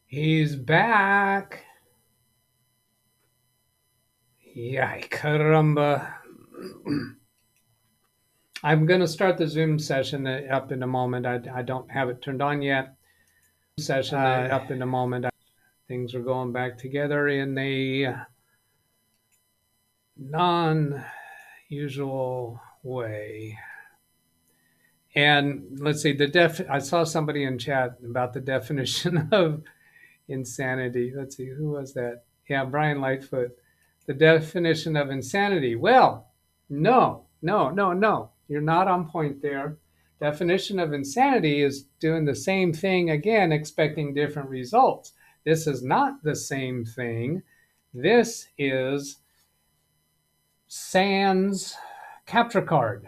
He's back. Yay, caramba. I'm going to start the Zoom session up in a moment. I don't have it turned on yet. Session up in a moment. Things are going back together in a non-usual way. And let's see, I saw somebody in chat about the definition of insanity. Let's see, who was that? Yeah, Brian Lightfoot. The definition of insanity. Well, no. You're not on point there. Definition of insanity is doing the same thing again, expecting different results. This is not the same thing. This is Sans capture card.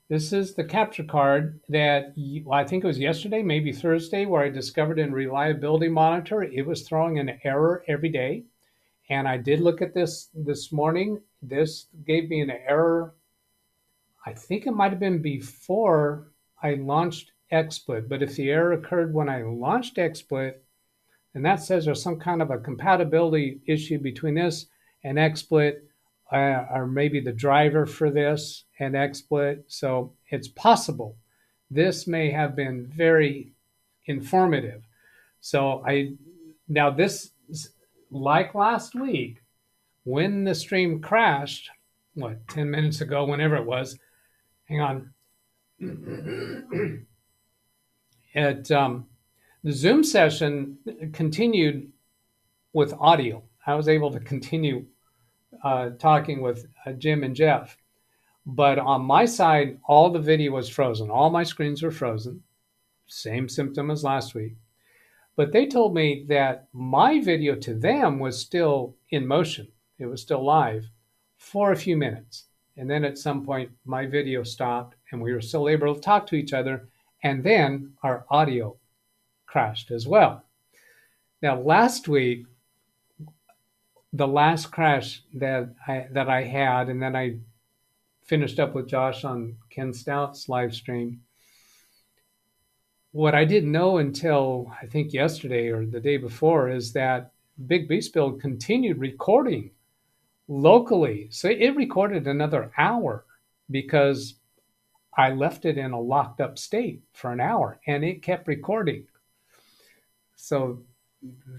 This is the capture card that I think it was yesterday, maybe Thursday, where I discovered in Reliability Monitor, it was throwing an error every day. And I did look at this morning. This gave me an error. I think it might have been before I launched xSplit. But if the error occurred when I launched xSplit, then that says there's some kind of a compatibility issue between this and xSplit, or maybe the driver for this and xSplit. So it's possible this may have been very informative. So now this, like last week, when the stream crashed, 10 minutes ago, whenever it was, hang on. The Zoom session continued with audio. I was able to continue talking with Jim and Jeff. But on my side, all the video was frozen. All my screens were frozen. Same symptom as last week. But they told me that my video to them was still in motion. It was still live for a few minutes. And then at some point, my video stopped and we were still able to talk to each other. And then our audio crashed as well. Now, last week, the last crash that I had, and then I finished up with Josh on Ken Stout's live stream. What I didn't know until I think yesterday or the day before is that Big Beast Build continued recording locally. So it recorded another hour because I left it in a locked up state for an hour and it kept recording. So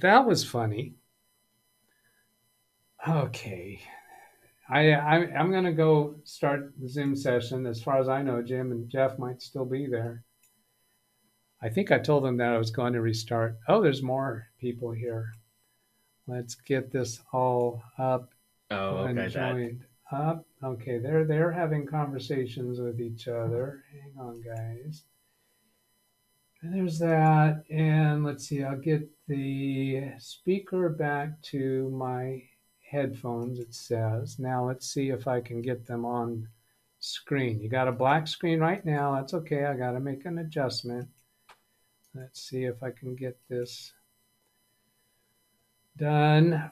that was funny. Okay. I'm going to go start the Zoom session. As far as I know, Jim and Jeff might still be there. I think I told them that I was going to restart. Oh, there's more people here. Let's get this all up and joined up. Okay, they're having conversations with each other. Hang on, guys. And there's that. And let's see, I'll get the speaker back to my headphones, it says. Now let's see if I can get them on screen. You got a black screen right now. That's okay. I got to make an adjustment. Let's see if I can get this done.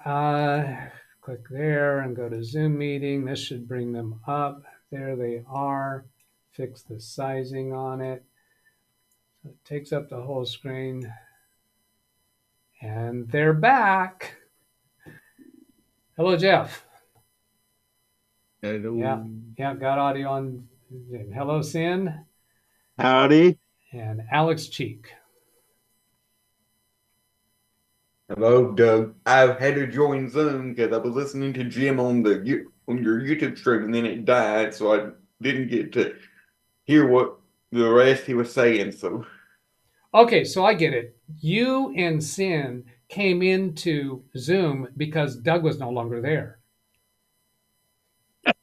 Click there and go to Zoom meeting. This should bring them up. There they are. Fix the sizing on it. So it takes up the whole screen. And they're back. Hello, Jeff. Hello. Yeah, got audio on. Hello, Sin. Howdy. And Alex Cheek. Hello, Doug. I've had to join Zoom because I was listening to Jim on your YouTube stream and then it died, so I didn't get to hear what the rest he was saying. So, okay, so I get it. You and Sin came into Zoom because Doug was no longer there,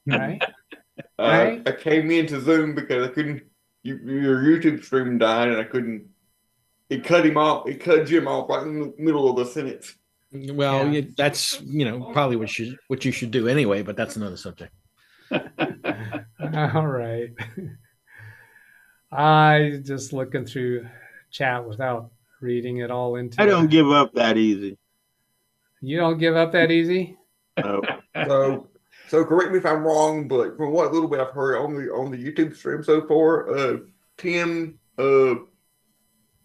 right? I came into Zoom because I couldn't. Your YouTube stream died and I couldn't. It cut him off. It cut Jim off right in the middle of the sentence. Well, yeah. That's probably what you should do anyway, but that's another subject. All right. I just looking through chat without reading it all into. I don't give up that easy. You don't give up that easy? No. So correct me if I'm wrong, but from what little bit I've heard on the YouTube stream so far, Tim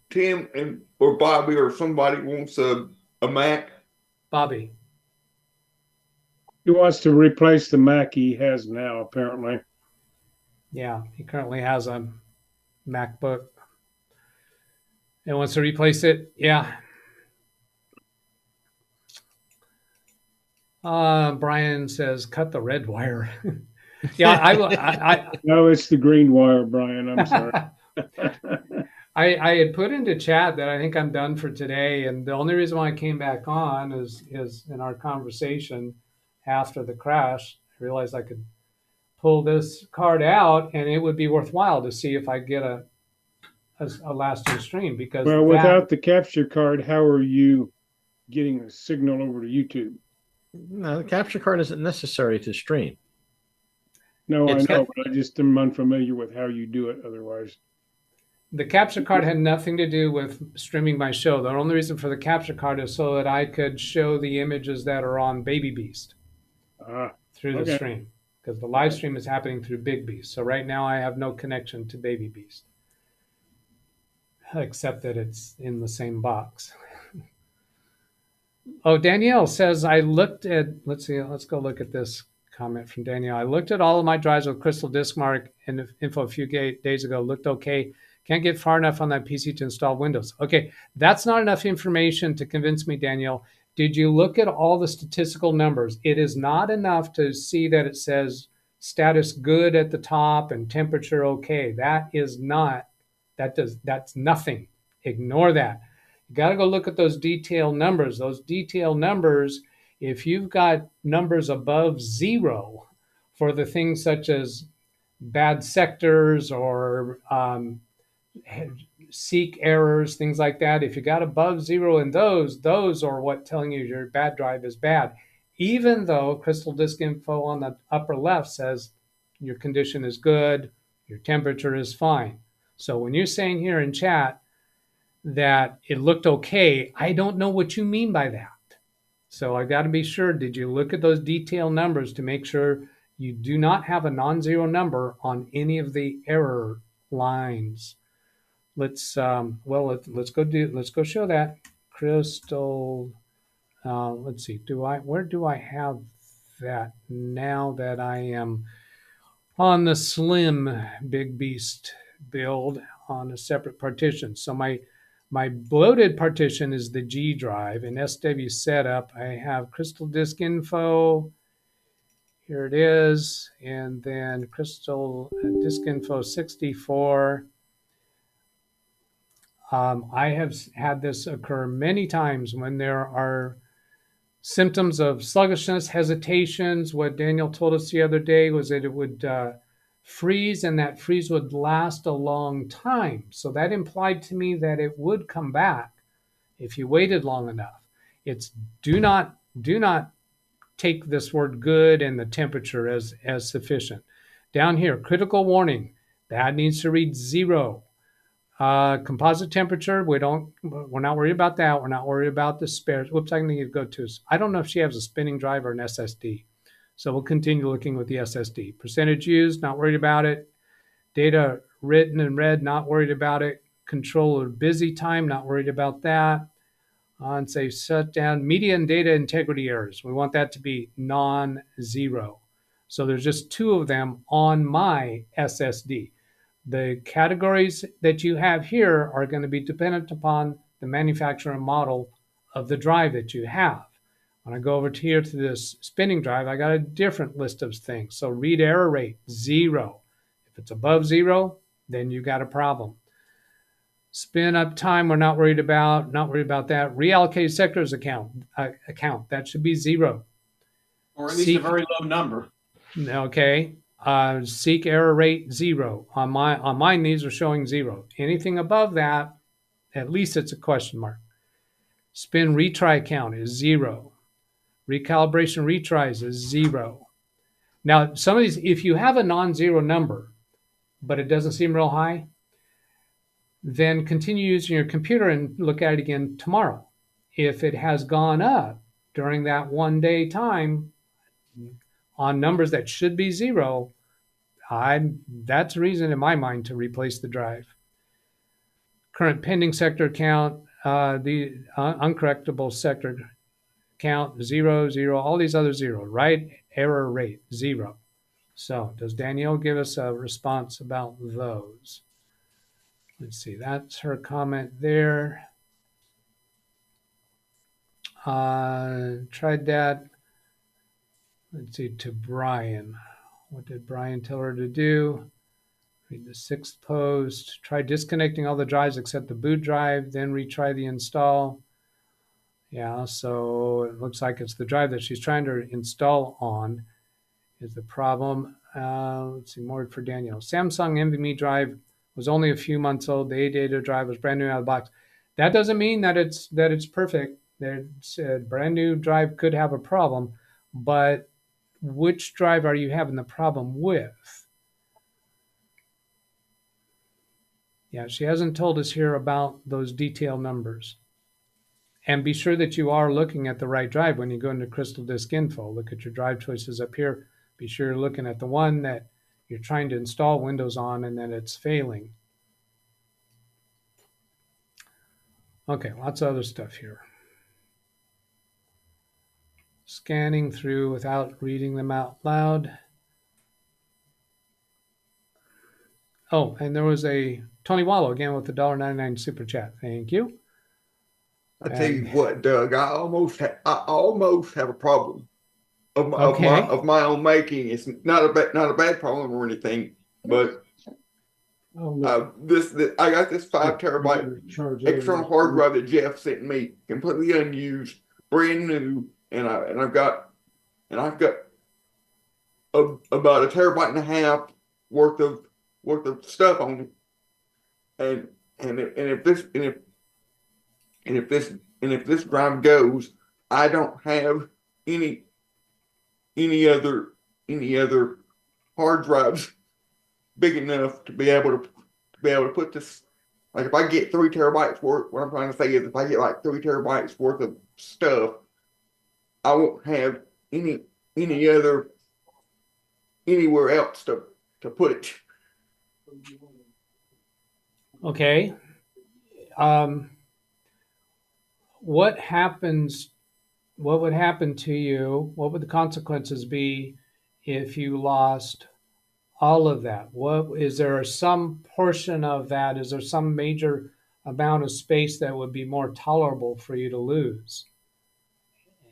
Tim or Bobby or somebody wants a Mac? Bobby. He wants to replace the Mac he has now, apparently. Yeah, he currently has a MacBook and wants to replace it. Yeah. Brian says, cut the red wire. Yeah, I No, it's the green wire, Brian. I'm sorry. I had put into chat that I think I'm done for today, and the only reason why I came back on is in our conversation after the crash, I realized I could pull this card out, and it would be worthwhile to see if I get a lasting stream, because Well, without the capture card, how are you getting a signal over to YouTube? No, the capture card isn't necessary to stream. No, It's I know, but I just am unfamiliar with how you do it otherwise. the capture card had nothing to do with streaming my show. The only reason for the capture card is so that I could show the images that are on Baby Beast through the stream, because the live stream is happening through Big Beast. So right now I have no connection to Baby Beast, except that it's in the same box. Oh, Danielle says, I looked at, let's go look at this comment from Danielle. I looked at all of my drives with Crystal Disk Mark and info a few days ago, looked okay. Can't get far enough on that PC to install Windows. Okay, that's not enough information to convince me, Danielle. Did you look at all the statistical numbers? It is not enough to see that it says status good at the top and temperature okay. That's nothing. Ignore that. You got to go look at those detailed numbers. Those detailed numbers, if you've got numbers above 0 for the things such as bad sectors or seek errors, things like that, if you got above 0 in those are what telling you your bad drive is bad. Even though Crystal Disk Info on the upper left says your condition is good, your temperature is fine. So when you're saying here in chat that it looked okay, I don't know what you mean by that. So I got to be sure, did you look at those detailed numbers to make sure you do not have a non-zero number on any of the error lines? Let's go show that. Crystal, let's see, where do I have that now that I am on the slim Big Beast build on a separate partition? So my bloated partition is the G drive. In SW setup, I have Crystal Disk Info. Here it is. And then Crystal Disk Info 64. I have had this occur many times when there are symptoms of sluggishness, hesitations. What Daniel told us the other day was that it would freeze, and that freeze would last a long time. So that implied to me that it would come back if you waited long enough. It's do not take this word good and the temperature as sufficient. Down here, critical warning, that needs to read 0. Composite temperature, we're not worried about that. We're not worried about the spares. Whoops, I need to go to, I don't know if she has a spinning drive or an SSD. So we'll continue looking with the SSD. Percentage used, not worried about it. Data written and read, not worried about it. Controller busy time, not worried about that. On say shutdown, media and data integrity errors. We want that to be non-zero. So there's just 2 of them on my SSD. The categories that you have here are going to be dependent upon the manufacturer and model of the drive that you have. When I go over here to this spinning drive, I got a different list of things. So read error rate, 0. If it's above 0, then you got a problem. Spin up time, we're not worried about that. Reallocated sectors account, that should be 0. Or at least a very low number. Okay. Seek error rate, 0. On mine, these are showing 0. Anything above that, at least it's a question mark. Spin retry count is 0. Recalibration retries is 0. Now, some of these, if you have a non-zero number, but it doesn't seem real high, then continue using your computer and look at it again tomorrow. If it has gone up during that 1 day time on numbers that should be 0, that's a reason in my mind to replace the drive. Current pending sector count, the uncorrectable sector count, 0, 0, all these other 0, right? Error rate, 0. So does Danielle give us a response about those? Let's see, that's her comment there. Tried that. Let's see, to Brian. What did Brian tell her to do? Read the 6th post. Try disconnecting all the drives except the boot drive, then retry the install. Yeah, so it looks like it's the drive that she's trying to install on is the problem. Let's see, more for Daniel. Samsung NVMe drive was only a few months old. The A-Data drive was brand new out of the box. That doesn't mean that it's perfect. There's a brand new drive could have a problem, but which drive are you having the problem with? Yeah, she hasn't told us here about those detail numbers. And be sure that you are looking at the right drive when you go into Crystal Disk Info. Look at your drive choices up here. Be sure you're looking at the one that you're trying to install Windows on and then it's failing. Okay, lots of other stuff here. Scanning through without reading them out loud. Oh, and there was a Tony Wallow again with the $1.99 super chat. Thank you. I tell you what, Doug, I almost have a problem of my own making. It's not a bad problem or anything, but I got this 5 terabyte external hard drive that Jeff sent me, completely unused, brand new, and I've got about 1.5 terabytes worth of stuff on it, and if this drive goes, I don't have any other hard drives big enough to be able to put this. Like if I get 3 terabytes worth, what I'm trying to say is if I get like 3 terabytes worth of stuff, I won't have anywhere else to put it. Okay. What would happen to you? What would the consequences be if you lost all of that? Is there some portion of that? Is there some major amount of space that would be more tolerable for you to lose?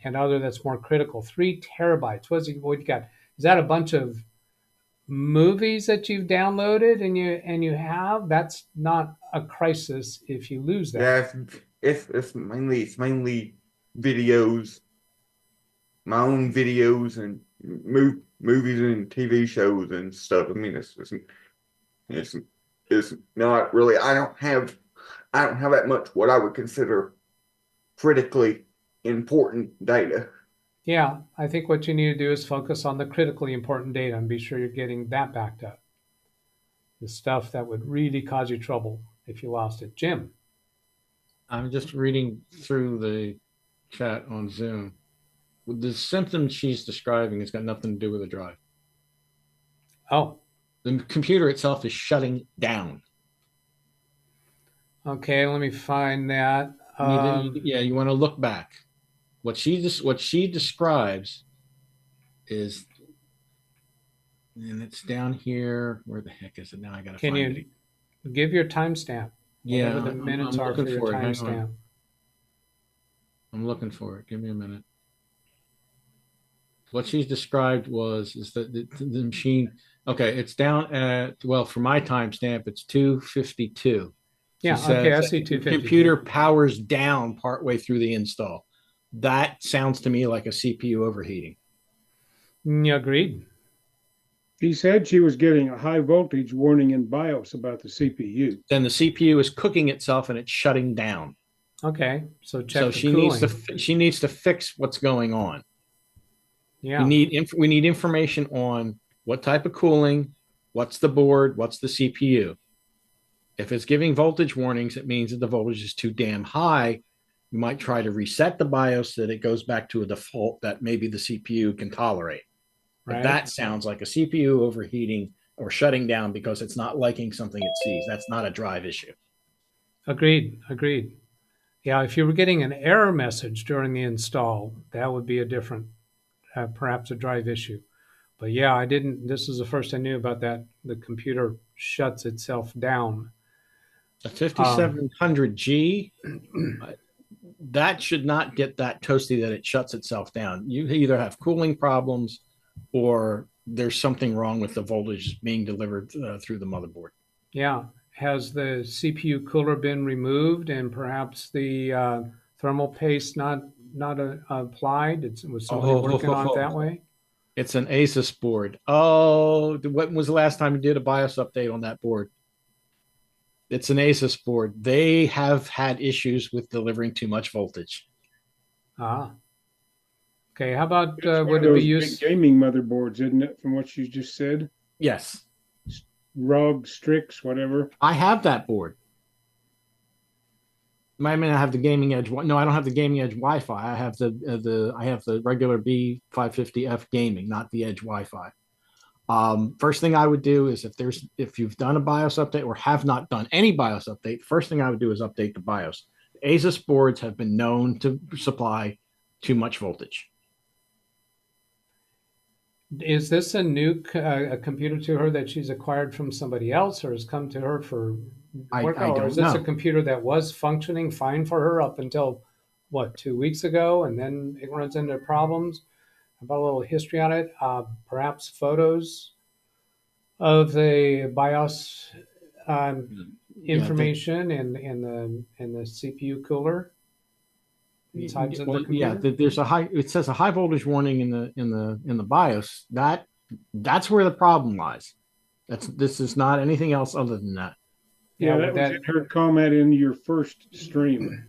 And other that's more critical. 3 terabytes. What you got? Is that a bunch of movies that you've downloaded and you have? That's not a crisis if you lose that. Yeah, it's mainly videos, my own videos and movies and TV shows and stuff. I mean, it's not really. I don't have that much what I would consider critically important data. Yeah, I think what you need to do is focus on the critically important data and be sure you're getting that backed up. The stuff that would really cause you trouble if you lost it. Jim. I'm just reading through the chat on Zoom. The symptoms she's describing has got nothing to do with the drive. Oh. The computer itself is shutting down. Okay, let me find that. You want to look back. What she describes is, and it's down here. Where the heck is it now? I gotta find it. Can you give your timestamp? Yeah, the minutes are for your timestamp. I'm looking for it. Give me a minute. What she's described is that the machine. Okay, it's down at, well, for my timestamp, it's 2:52. Yeah, okay, I see 2:52. The computer powers down partway through the install. That sounds to me like a CPU overheating. Agreed. She said she was getting a high voltage warning in BIOS about the CPU. Then the CPU is cooking itself and it's shutting down. Okay, so check. So she needs to fix what's going on. Yeah. We need information on what type of cooling, what's the board, what's the CPU. If it's giving voltage warnings, it means that the voltage is too damn high. You might try to reset the BIOS so that it goes back to a default that maybe the CPU can tolerate. Right. But that sounds like a CPU overheating or shutting down because it's not liking something it sees. That's not a drive issue. Agreed. Agreed. Yeah, if you were getting an error message during the install, that would be a different, perhaps a drive issue. But yeah, I didn't. This is the first I knew about that. The computer shuts itself down. A 5700G, that should not get that toasty that it shuts itself down. You either have cooling problems or there's something wrong with the voltage being delivered through the motherboard. Yeah. Has the CPU cooler been removed and perhaps the thermal paste not applied? Was somebody working on it that way? It's an Asus board. Oh, when was the last time you did a BIOS update on that board? It's an Asus board. They have had issues with delivering too much voltage. Ah. Okay. How about It's one would of it be those used? big gaming motherboards, isn't it? From what you just said, Yes, ROG, Strix, whatever. I have that board. I mean, I have the Gaming Edge. No, I don't have the Gaming Edge Wi-Fi. I have the regular B550F gaming, not the Edge Wi-Fi. First thing I would do is if you've done a BIOS update or have not done any BIOS update, first thing I would do is update the BIOS. Asus boards have been known to supply too much voltage. Is this a new a computer to her that she's acquired from somebody else, or has come to her for work? I Or don't is this know. a computer that was functioning fine for her up until what, 2 weeks ago, and then it runs into problems? About a little history on it, perhaps photos of the BIOS information and the CPU cooler inside of the computer. Yeah, there's a high. It says a high voltage warning in the BIOS. That's where the problem lies. This is not anything else other than that. Yeah, that was in her comment in your first stream.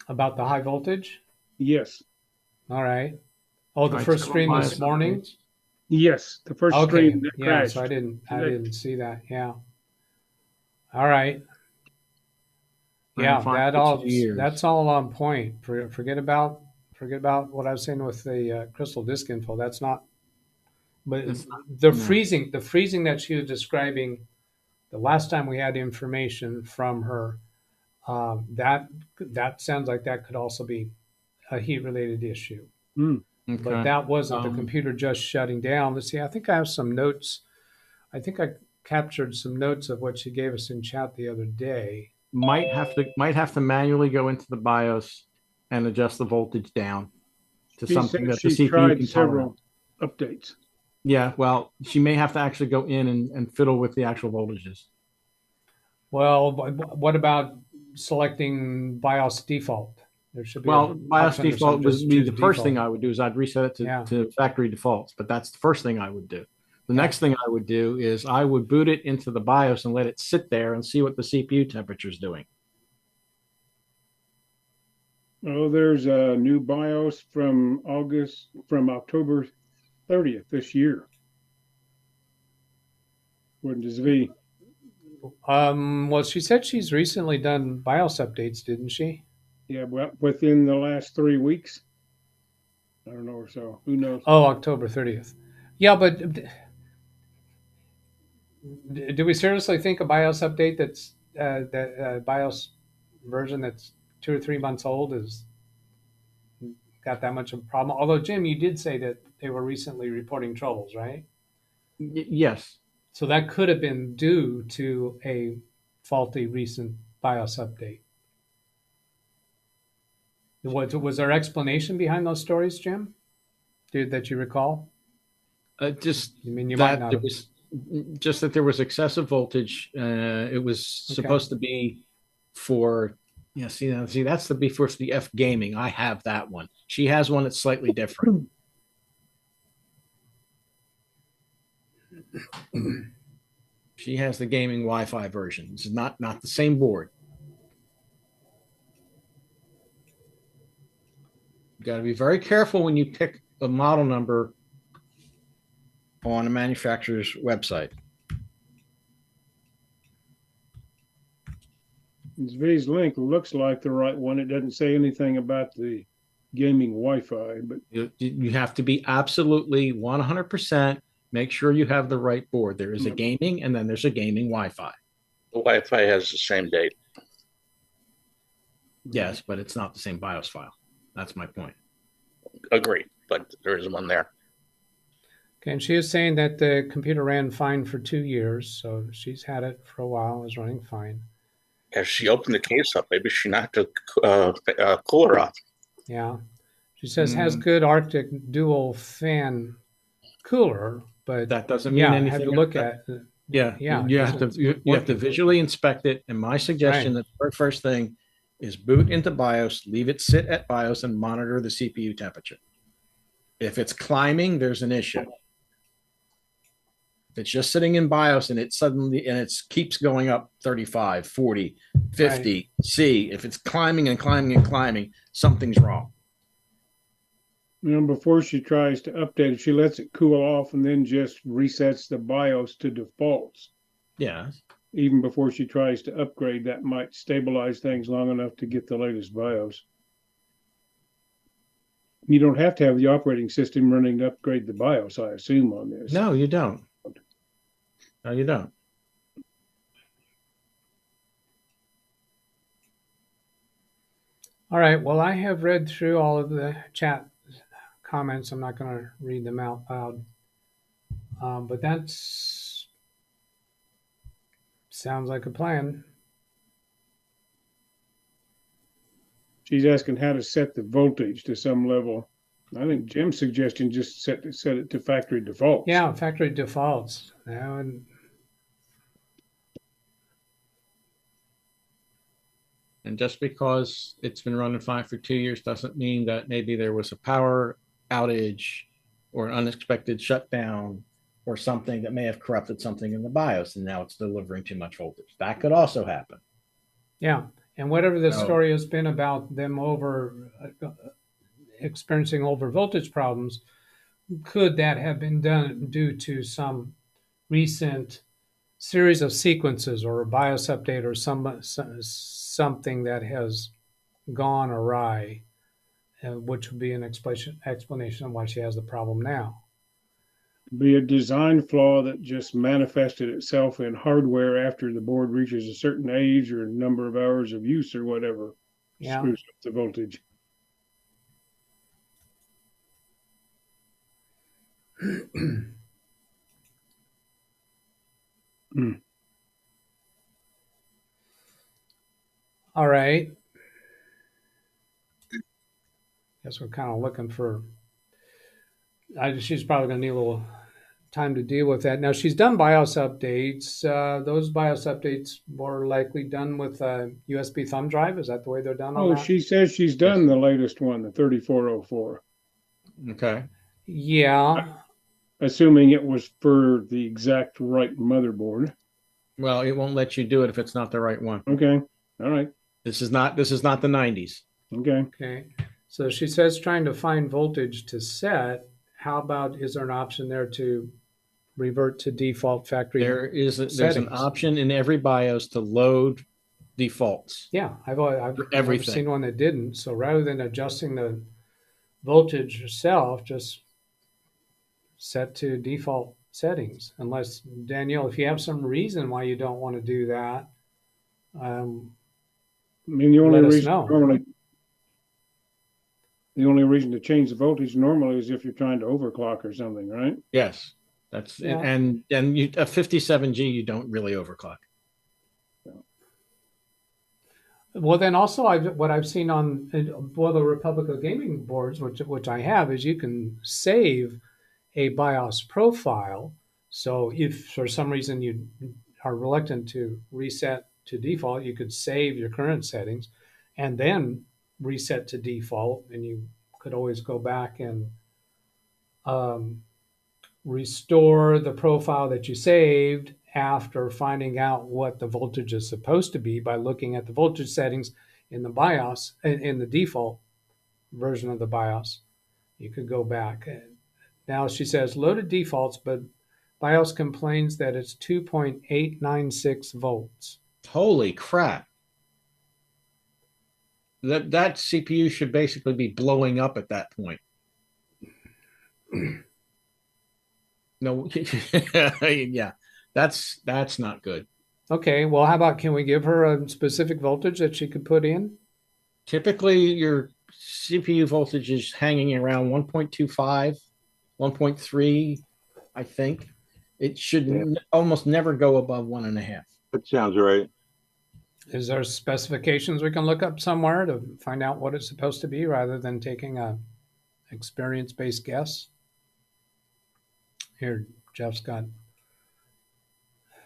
About the high voltage. Yes. All right. Oh, the first stream this morning. Yes, the first stream that crashed. So I didn't see that. Yeah. All right. Yeah, that's all on point. Forget about what I was saying with the crystal disk info. That's not. But the freezing that she was describing, the last time we had information from her, that sounds like that could also be a heat related issue. Okay. But that wasn't the computer just shutting down. Let's see. I think I have some notes. I think I captured some notes of what she gave us in chat the other day. Might have to manually go into the BIOS and adjust the voltage down to something that the CPU tried can several updates. Yeah, well, she may have to actually go in and fiddle with the actual voltages. Well, what about selecting BIOS default? There should be BIOS default would be the first thing I would do is I'd reset it to factory defaults, but that's the first thing I would do. The next thing I would do is I would boot it into the BIOS and let it sit there and see what the CPU temperature is doing. Oh, there's a new BIOS from October 30th this year. What does V? Well, she said she's recently done BIOS updates, didn't she? Yeah, well, within the last 3 weeks. I don't know or so. Who knows? Oh, October 30th. Yeah, but do we seriously think a BIOS update that's BIOS version that's 2 or 3 months old is got that much of a problem? Although, Jim, you did say that they were recently reporting troubles, right? Yes. So that could have been due to a faulty recent BIOS update. Was there explanation behind those stories, Jim? That you recall? Just I mean, you might not. Just that there was excessive voltage. It was supposed to be for. Yeah, see, that's the B50F gaming. I have that one. She has one that's slightly different. She has the gaming Wi-Fi version. It's not the same board. You got to be very careful when you pick a model number on a manufacturer's website. V's link looks like the right one. It doesn't say anything about the gaming Wi-Fi, but you have to be absolutely 100%. Make sure you have the right board. There is a gaming and then there's a gaming Wi-Fi. The Wi-Fi has the same date. Yes, but it's not the same BIOS file. That's my point. Agreed, but there is one there. Okay, and she is saying that the computer ran fine for 2 years, so she's had it for a while, is running fine. As she opened the case up, maybe she knocked the cooler off. Yeah. She says has good Arctic dual fan cooler, but That doesn't mean anything. have to look at Yeah, Yeah, You it have to isn't you have to working. visually inspect it. And my suggestion, Right. the very first thing, is boot into BIOS, leave it sit at BIOS, and monitor the CPU temperature. If it's climbing, there's an issue. If it's just sitting in BIOS and it keeps going up 35, 40, 50, C, if it's climbing and climbing and climbing, something's wrong. Before she tries to update it, she lets it cool off and then just resets the BIOS to defaults. Yeah. Even before she tries to upgrade, that might stabilize things long enough to get the latest BIOS. You don't have to have the operating system running to upgrade the BIOS, I assume, on this. No, you don't. No, you don't. All right. Well, I have read through all of the chat comments. I'm not going to read them out loud. But that's sounds like a plan. She's asking how to set the voltage to some level. I think Jim's suggestion just set it to factory defaults. Yeah, factory defaults. Now, And just because it's been running fine for 2 years doesn't mean that maybe there was a power outage or an unexpected shutdown or something that may have corrupted something in the BIOS and now it's delivering too much voltage. That could also happen. yeah. And whatever the story has been about them experiencing over voltage problems, could that have been done due to some recent series of sequences or a BIOS update or something that has gone awry, which would be an explanation of why she has the problem now. Be a design flaw that just manifested itself in hardware after the board reaches a certain age or number of hours of use or whatever. Yeah. Screws up the voltage. All right. Guess we're kind of looking for. She's probably going to need a little time to deal with that. Now she's done BIOS updates. Those BIOS updates were likely done with a USB thumb drive. Is that the way they're done? Oh, she says she's done the latest one, the 3404. Okay. Yeah. Assuming it was for the exact right motherboard. Well, it won't let you do it if it's not the right one. Okay. All right. This is not the 90s. Okay. Okay. So she says trying to find voltage to set. How about, is there an option there to revert to default factory? There's an option in every BIOS to load defaults. Yeah, I've never everything. seen one that didn't. So rather than adjusting the voltage yourself, just set to default settings. Unless, Danielle, if you have some reason why you don't want to do that, I mean, the only reason to change the voltage normally is if you're trying to overclock or something, right? Yes, that's and a 57G you don't really overclock. Well, then also what I've seen on the Republic gaming boards, which I have, is you can save a BIOS profile. So if for some reason you are reluctant to reset to default, you could save your current settings and then reset to default, and you could always go back and restore the profile that you saved after finding out what the voltage is supposed to be by looking at the voltage settings in the BIOS, in the default version of the BIOS. You could go back. Now she says loaded defaults, but BIOS complains that it's 2.896 volts. Holy crap. That CPU should basically be blowing up at that point. No, yeah, that's not good. Okay, well, how about, can we give her a specific voltage that she could put in? Typically, your CPU voltage is hanging around 1.25, 1.3, I think. It should Yeah. almost never go above 1.5. That sounds right. Is there specifications we can look up somewhere to find out what it's supposed to be rather than taking a experience-based guess? Here, Jeff's got,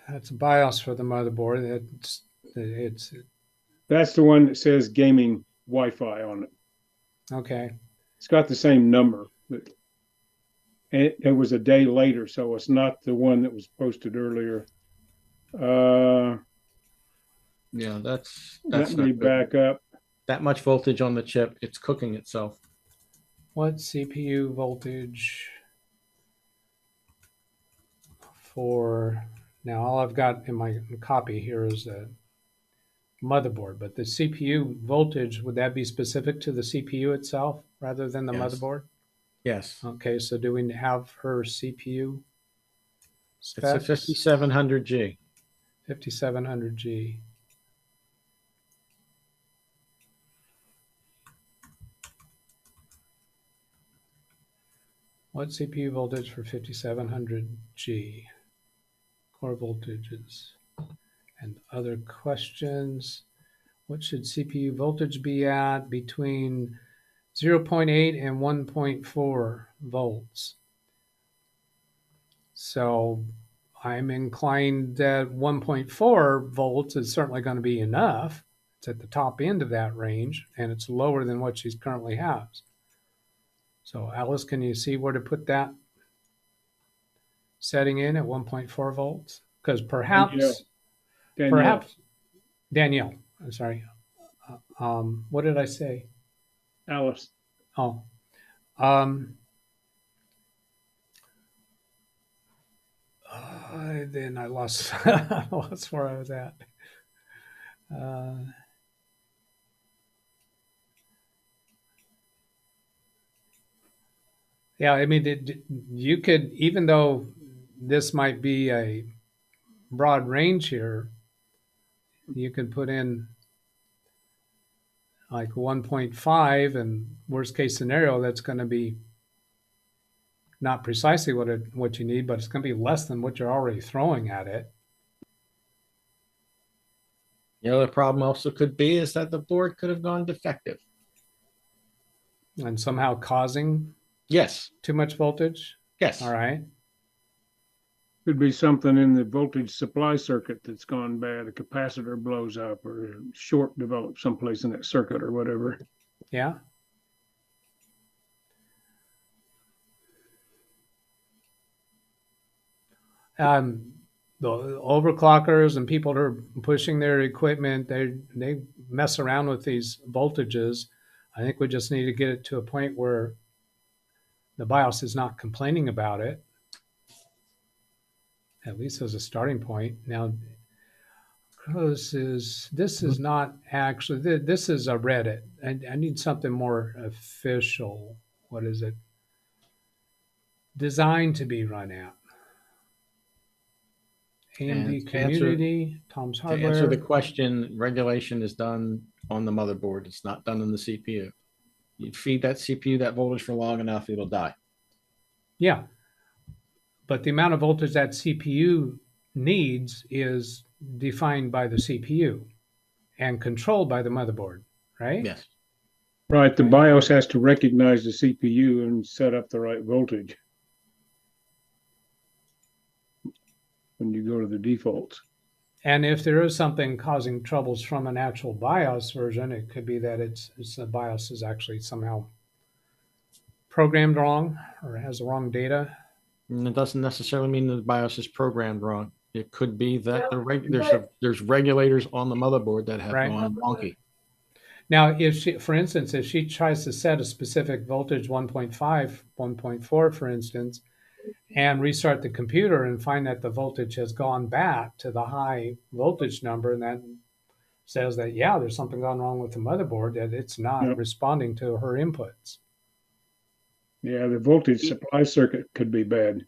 that's a BIOS for the motherboard. That's the one that says gaming Wi-Fi on it. Okay. It's got the same number, but it was a day later, so it's not the one that was posted earlier. Yeah, that's Let me not good. back up. That much voltage on the chip, it's cooking itself. What CPU voltage for, now all I've got in my copy here is the motherboard, but the CPU voltage, would that be specific to the CPU itself rather than the Yes. motherboard? Yes. Okay, so do we have her CPU specs? It's a 5700G. 5700G. What CPU voltage for 5700G? Core voltages. And other questions. What should CPU voltage be at between 0.8 and 1.4 volts? So I'm inclined that 1.4 volts is certainly going to be enough. It's at the top end of that range, and it's lower than what she currently has. So Alice, can you see where to put that setting in at 1.4 volts? Because perhaps Danielle, I'm sorry. What did I say? Alice. Oh. Then I lost, lost where I was at. Yeah, I mean, you could, even though this might be a broad range here, you can put in like 1.5, and worst case scenario, that's going to be not precisely what you need, but it's going to be less than what you're already throwing at it. The other problem also could be is that the board could have gone defective. And somehow causing Yes. too much voltage? Yes. All right. Could be something in the voltage supply circuit that's gone bad. A capacitor blows up or a short develops someplace in that circuit or whatever. Yeah. The overclockers and people that are pushing their equipment, they mess around with these voltages. I think we just need to get it to a point where the BIOS is not complaining about it, at least as a starting point. Now, this is not actually, this is a Reddit. I need something more official. What is it? Designed to be run at. AMD community, Tom's Hardware. To answer the question, regulation is done on the motherboard. It's not done on the CPU. You feed that CPU that voltage for long enough, it'll die. Yeah. But the amount of voltage that CPU needs is defined by the CPU and controlled by the motherboard, right? Yes. Right. The BIOS has to recognize the CPU and set up the right voltage when you go to the defaults. And if there is something causing troubles from an actual BIOS version, it could be that it's the BIOS is actually somehow programmed wrong or has the wrong data. And it doesn't necessarily mean that the BIOS is programmed wrong. It could be that there's regulators on the motherboard that have gone wonky. Now, if she, for instance, if she tries to set a specific voltage 1.5, 1.4, for instance, and restart the computer and find that the voltage has gone back to the high voltage number, and that says that, yeah, there's something gone wrong with the motherboard, that it's not responding to her inputs. Yeah, the voltage supply circuit could be bad.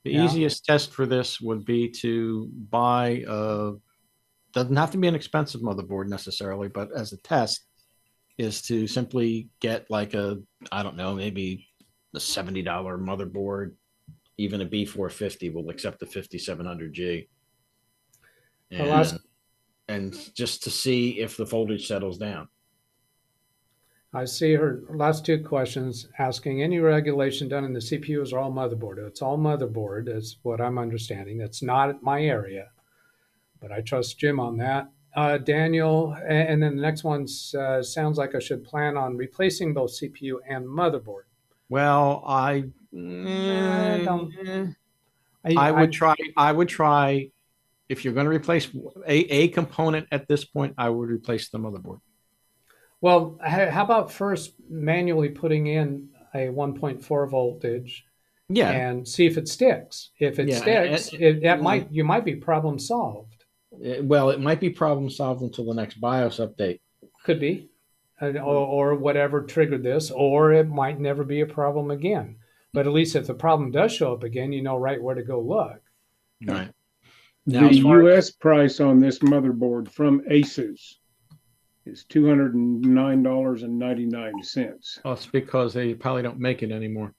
The easiest test for this would be to buy a doesn't have to be an expensive motherboard necessarily, but as a test is to simply get like a, I don't know, maybe the $70 motherboard, even a B450 will accept the 5700G. And just to see if the voltage settles down. I see her last two questions asking any regulation done in the CPUs or all motherboard. It's all motherboard is what I'm understanding. It's not my area, but I trust Jim on that. Daniel, and then the next one sounds like I should plan on replacing both CPU and motherboard. Well, I would try if you're going to replace a component at this point, I would replace the motherboard. Well, how about first manually putting in a 1.4 voltage, and see if it sticks. If it sticks, you might be problem solved. Well, it might be problem solved until the next BIOS update. Could be, or whatever triggered this, or it might never be a problem again. But at least if the problem does show up again, you know right where to go look. Right. Now, the U.S. price on this motherboard from Asus is $209.99. Well, it's because they probably don't make it anymore.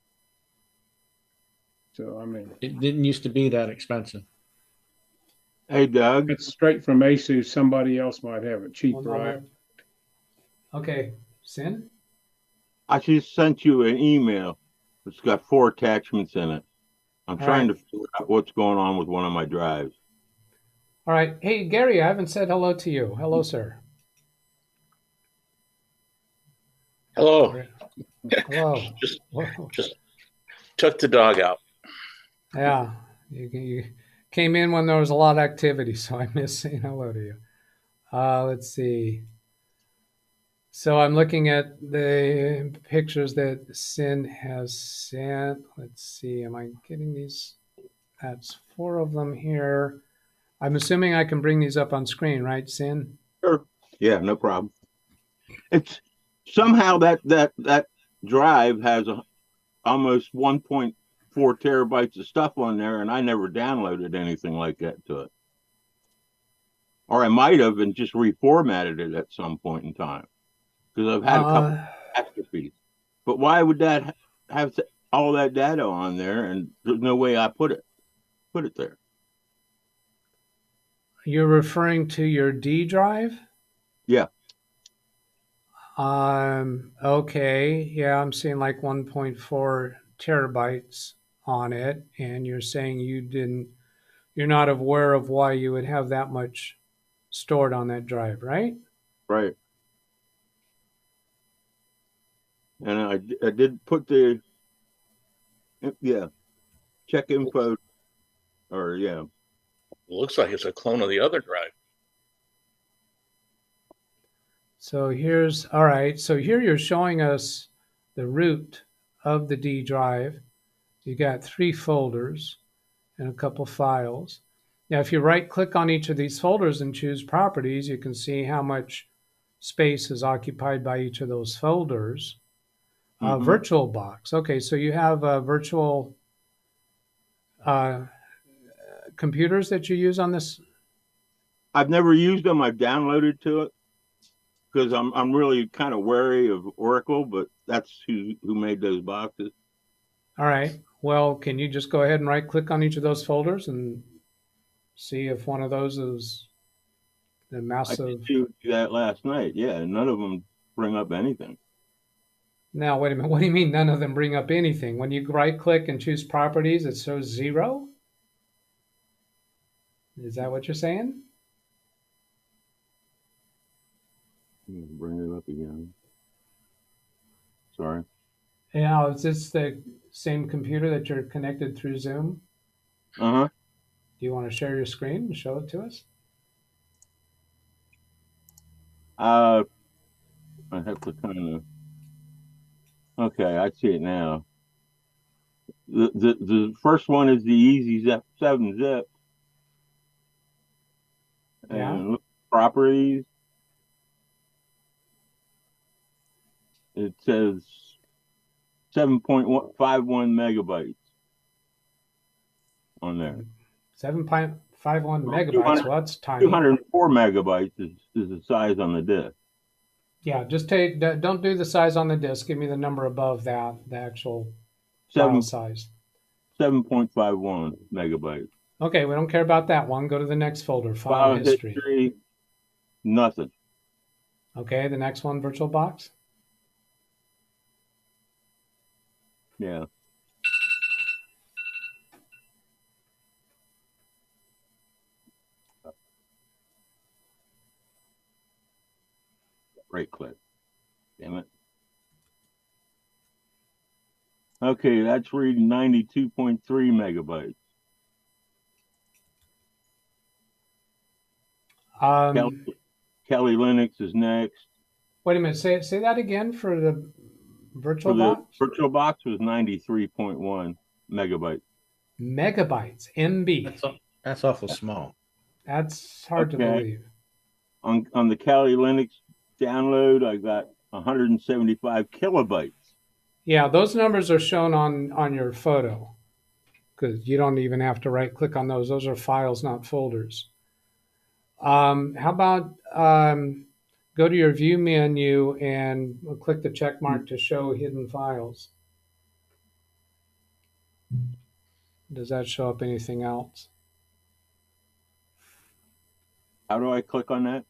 So, I mean, it didn't used to be that expensive. Hey, Doug. It's straight from Asus. Somebody else might have it cheap, right? Okay, Sin? I just sent you an email. It's got 4 attachments in it. I'm trying to figure out what's going on with one of my drives. All right. Hey, Gary, I haven't said hello to you. Hello, sir. Hello. Hello. just took the dog out. Yeah. You came in when there was a lot of activity, so I missed saying hello to you. Let's see. So I'm looking at the pictures that Sin has sent. Let's see. Am I getting these? That's 4 of them here. I'm assuming I can bring these up on screen, right, Sin? Sure. Yeah, no problem. It's somehow that drive has almost 1.4 terabytes of stuff on there, and I never downloaded anything like that to it. Or I might have and just reformatted it at some point in time, because I've had a couple catastrophes. But why would that have all that data on there, and there's no way I put it there? You're referring to your D drive? Yeah. Okay. Yeah, I'm seeing like 1.4 terabytes on it, and you're saying you're not aware of why you would have that much stored on that drive, right? Right. And I did put the check info, or It looks like it's a clone of the other drive. So all right. So here you're showing us the root of the D drive. You got 3 folders and a couple files. Now, if you right click on each of these folders and choose properties, you can see how much space is occupied by each of those folders. VirtualBox. Okay, so you have virtual computers that you use on this? I've never used them. I've downloaded to it because I'm really kind of wary of Oracle, but that's who made those boxes. All right. Well, can you just go ahead and right click on each of those folders and see if one of those is the massive? I did do that last night. Yeah, none of them bring up anything. Now, wait a minute. What do you mean none of them bring up anything? When you right click and choose properties, it shows 0? Is that what you're saying? Bring it up again. Sorry. Yeah, is this the same computer that you're connected through Zoom? Uh-huh. Do you want to share your screen and show it to us? I have to kind of. Okay, I see it now. The first one is the Easy 7 Zip. And look at properties. It says 7.51 megabytes on there. 7.51 51 Well, megabytes. Well, that's tiny. 204 megabytes is the size on the disk. Yeah, just don't do the size on the disk. Give me the number above that, the actual file size. 7.51 megabytes. Okay, we don't care about that one. Go to the next folder, file history. Nothing. Okay, the next one, VirtualBox. Yeah. Right click. Damn it. Okay, that's reading 92.3 megabytes. Kali Linux is next. Wait a minute. Say that again for the VirtualBox. The VirtualBox was 93.1 megabytes. Megabytes, MB. That's awful small. That's hard to believe. On the Kali Linux download, I got 175 kilobytes. Yeah, those numbers are shown on your photo because you don't even have to right click on those. Those are files, not folders. How about go to your view menu and click the check mark to show hidden files. Does that show up anything else? How do I click on that?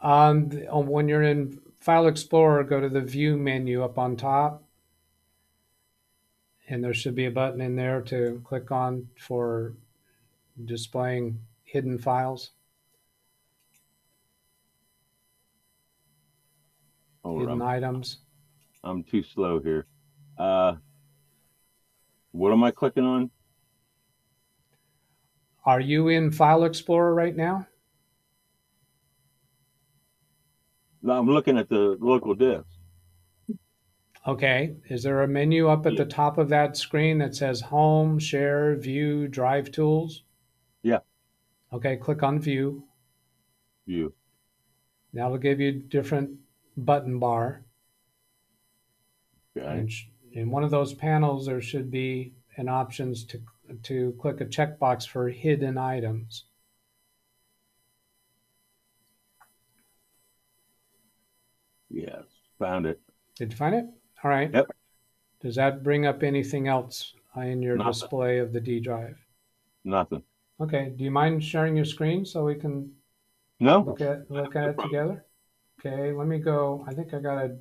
When you're in File Explorer, go to the View menu up on top. And there should be a button in there to click on for displaying hidden files. Hidden items. I'm too slow here. What am I clicking on? Are you in File Explorer right now? No, I'm looking at the local disk. Okay. Is there a menu up at the top of that screen that says Home, Share, View, Drive Tools? Yeah. Okay, click on View. View. Now it'll give you different button bar. Okay. And in one of those panels, there should be an options to click a checkbox for hidden items. Yes, found it. Did you find it? All right. Yep. Does that bring up anything else in your display of the D drive? Nothing. Okay. Do you mind sharing your screen so we can look at it together? Okay. Let me go. I think I gotta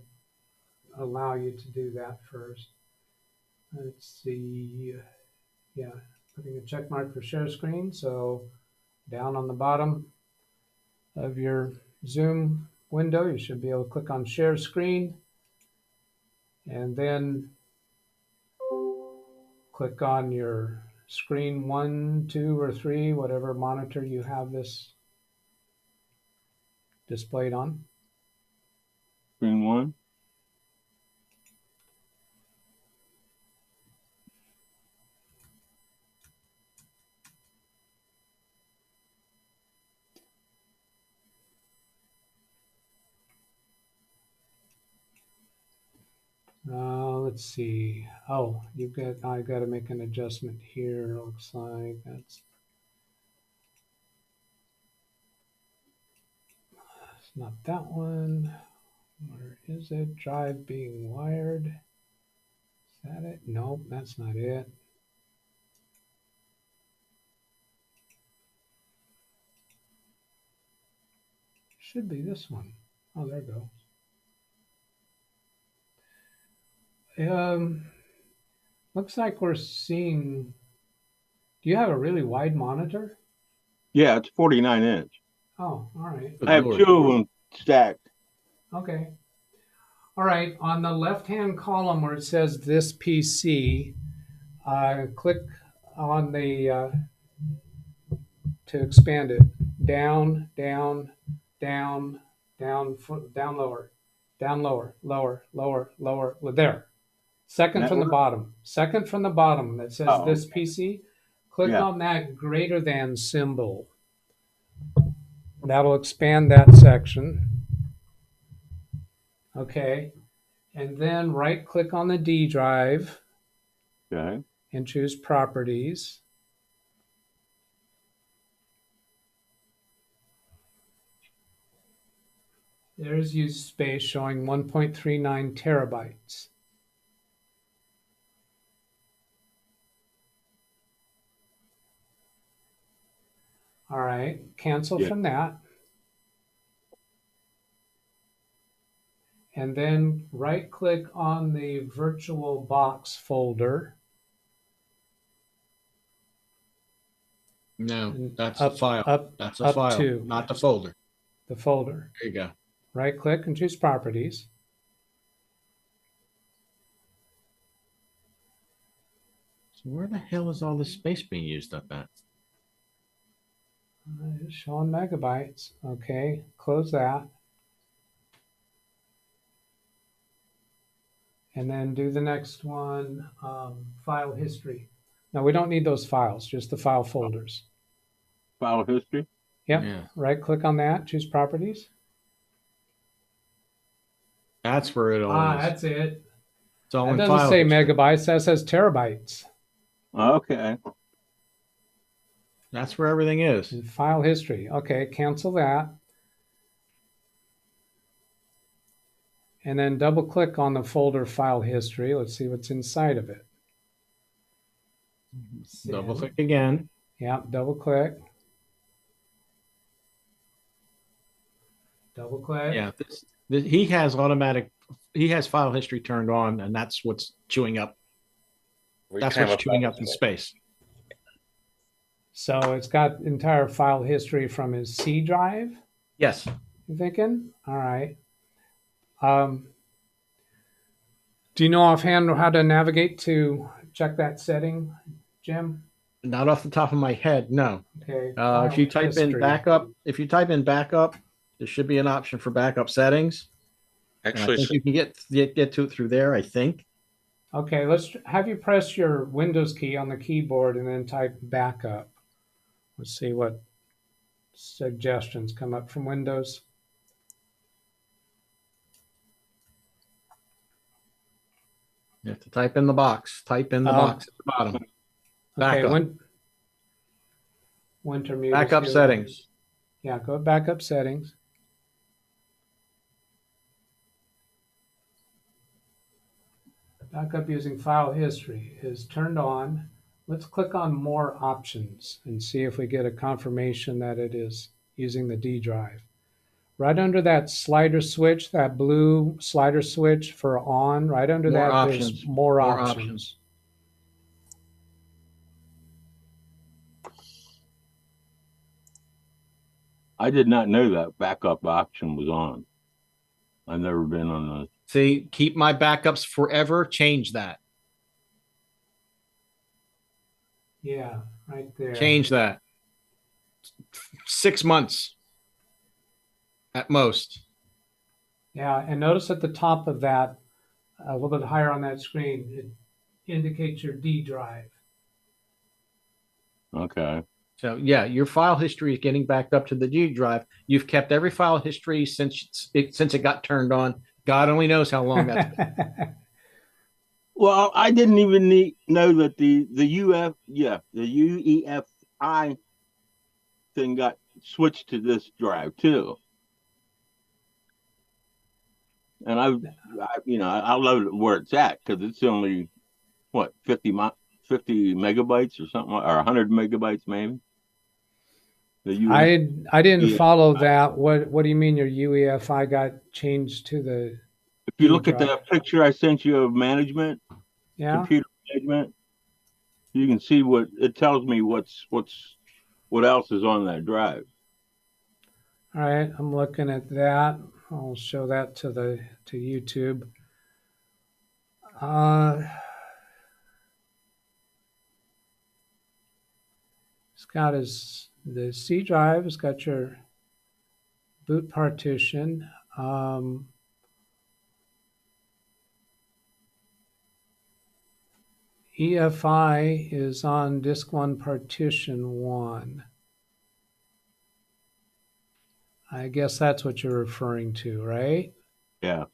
allow you to do that first. Let's see. Yeah, putting a check mark for share screen. So down on the bottom of your Zoom window, you should be able to click on share screen and then click on your screen 1, 2, or 3, whatever monitor you have this displayed on. Screen 1. Let's see. Oh, I got to make an adjustment here. Looks like that's not that one. Where is it? Drive being wired. Is that it? Nope, that's not it. Should be this one. Oh, there it goes. Looks like we're seeing. Do you have a really wide monitor? Yeah, it's 49 inch. Oh, all right. I have 2 of them stacked. Okay. All right. On the left-hand column where it says this PC, click on the to expand it. Down, down, down, down, down, lower, down, lower, lower, lower, lower. There. Second from the bottom. Second from the bottom that says this PC. Click on that greater than symbol. That'll expand that section. Okay. And then right click on the D drive. Okay. And choose properties. There's used space showing 1.39 terabytes. All right, cancel from that. And then right-click on the virtual box folder. No, that's a file. That's a file, not the folder. The folder. There you go. Right-click and choose Properties. So where the hell is all this space being used up at? It's showing megabytes. Okay, close that. And then do the next one, file history. Now, we don't need those files, just the file folders. File history? Yep. Yeah. Right-click on that, choose Properties. That's where it all is. That's it. It's all That in doesn't file say history. megabytes, that says terabytes. Okay. That's where everything is. In file history. Okay, cancel that. And then double-click on the folder file history. Let's see what's inside of it. Double-click again. Yeah, double-click. Double-click. Yeah, he has file history turned on, and that's what's chewing up. That's what's chewing up the space. So it's got entire file history from his C drive? Yes. You thinking? All right. Do you know offhand how to navigate to check that setting, Jim? Not off the top of my head, no. Okay. If you type in backup, there should be an option for backup settings. Actually, I think you can get to it through there, I think. Okay, let's have you press your Windows key on the keyboard and then type backup. Let's see what suggestions come up from Windows. You have to type in the box. Type in the box at the bottom. Backup. Okay, Winter mute. Backup settings. Yeah, go to backup settings. Backup using file history is turned on. Let's click on more options and see if we get a confirmation that it is using the D drive. Right under that slider switch, that blue slider switch for on, right under that, there's more options. I did not know that backup option was on. I've never been on the. See, keep my backups forever. Change that. Yeah, right there. Change that. 6 months at most. Yeah, and notice at the top of that, a little bit higher on that screen, it indicates your D drive. Okay. So yeah, your file history is getting backed up to the D drive. You've kept every file history since it got turned on. God only knows how long that's been. Well, I didn't even know that the UEFI thing got switched to this drive too. And I load it where it's at because it's only what 50 megabytes or something, or 100 megabytes maybe. I didn't follow that. What do you mean your UEFI got changed to the? If you look at the picture I sent you of management, computer management, you can see what it tells me. What else is on that drive? All right, I'm looking at that. I'll show that to YouTube. It's got the C drive. It's got your boot partition. EFI is on disk 1 partition 1. I guess that's what you're referring to, right? Yeah.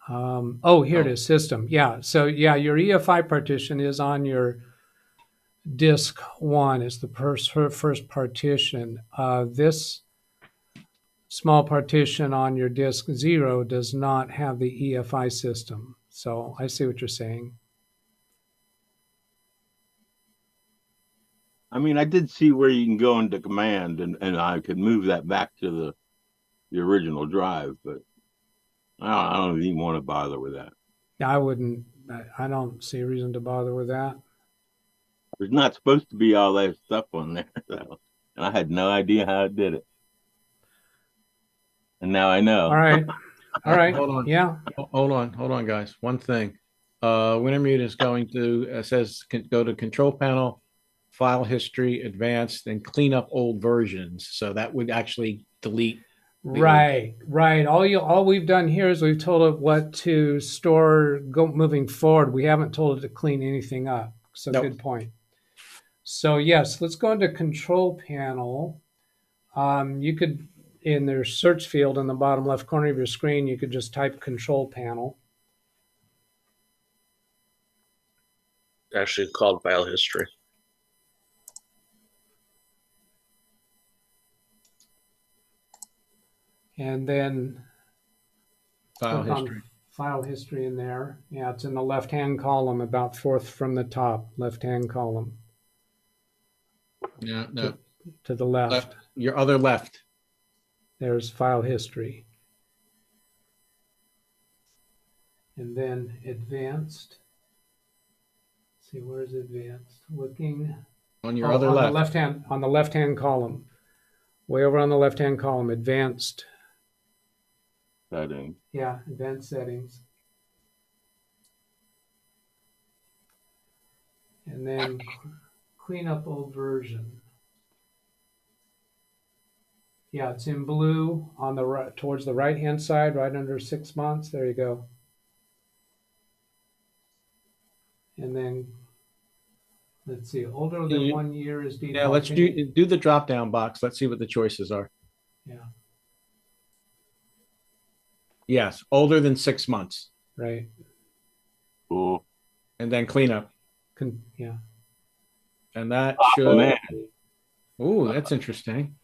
Here it is, system. Yeah, so yeah, your EFI partition is on your disk 1. It's the first partition. This small partition on your disk 0 does not have the EFI system. So I see what you're saying. I mean, I did see where you can go into command and I could move that back to the original drive, but I don't even want to bother with that. I wouldn't. I don't see a reason to bother with that. There's not supposed to be all that stuff on there, so, and I had no idea how it did it. And now I know. All right. All right. Hold on. Yeah. Hold on, guys. One thing. Wintermute is going to says go to Control Panel, File History, Advanced, and clean up old versions. So that would actually delete. Right. All we've done here is we've told it what to store moving forward. We haven't told it to clean anything up. So Nope. Good point. So yes, let's go into Control Panel. You could, in their search field in the bottom left corner of your screen, you could just type Control Panel. Actually called file history. And then File click on history. File history in there. Yeah, it's in the left-hand column, about fourth from the top, left-hand column. Yeah, no. To the left. Your other left. There's file history. And then advanced. Let's see, where's advanced? Looking On your other left. On the left-hand column. Way over on the left-hand column, advanced. Setting. Yeah, advanced settings. And then clean up old version. Yeah, it's in blue on the right, towards the right-hand side, right under 6 months. There you go. And then let's see, older than 1 year is default. Yeah, let's do the drop-down box. Let's see what the choices are. Yeah. Yes, older than 6 months. Right. Cool. And then cleanup. Yeah. And that Oh, should. man. Ooh, that's interesting.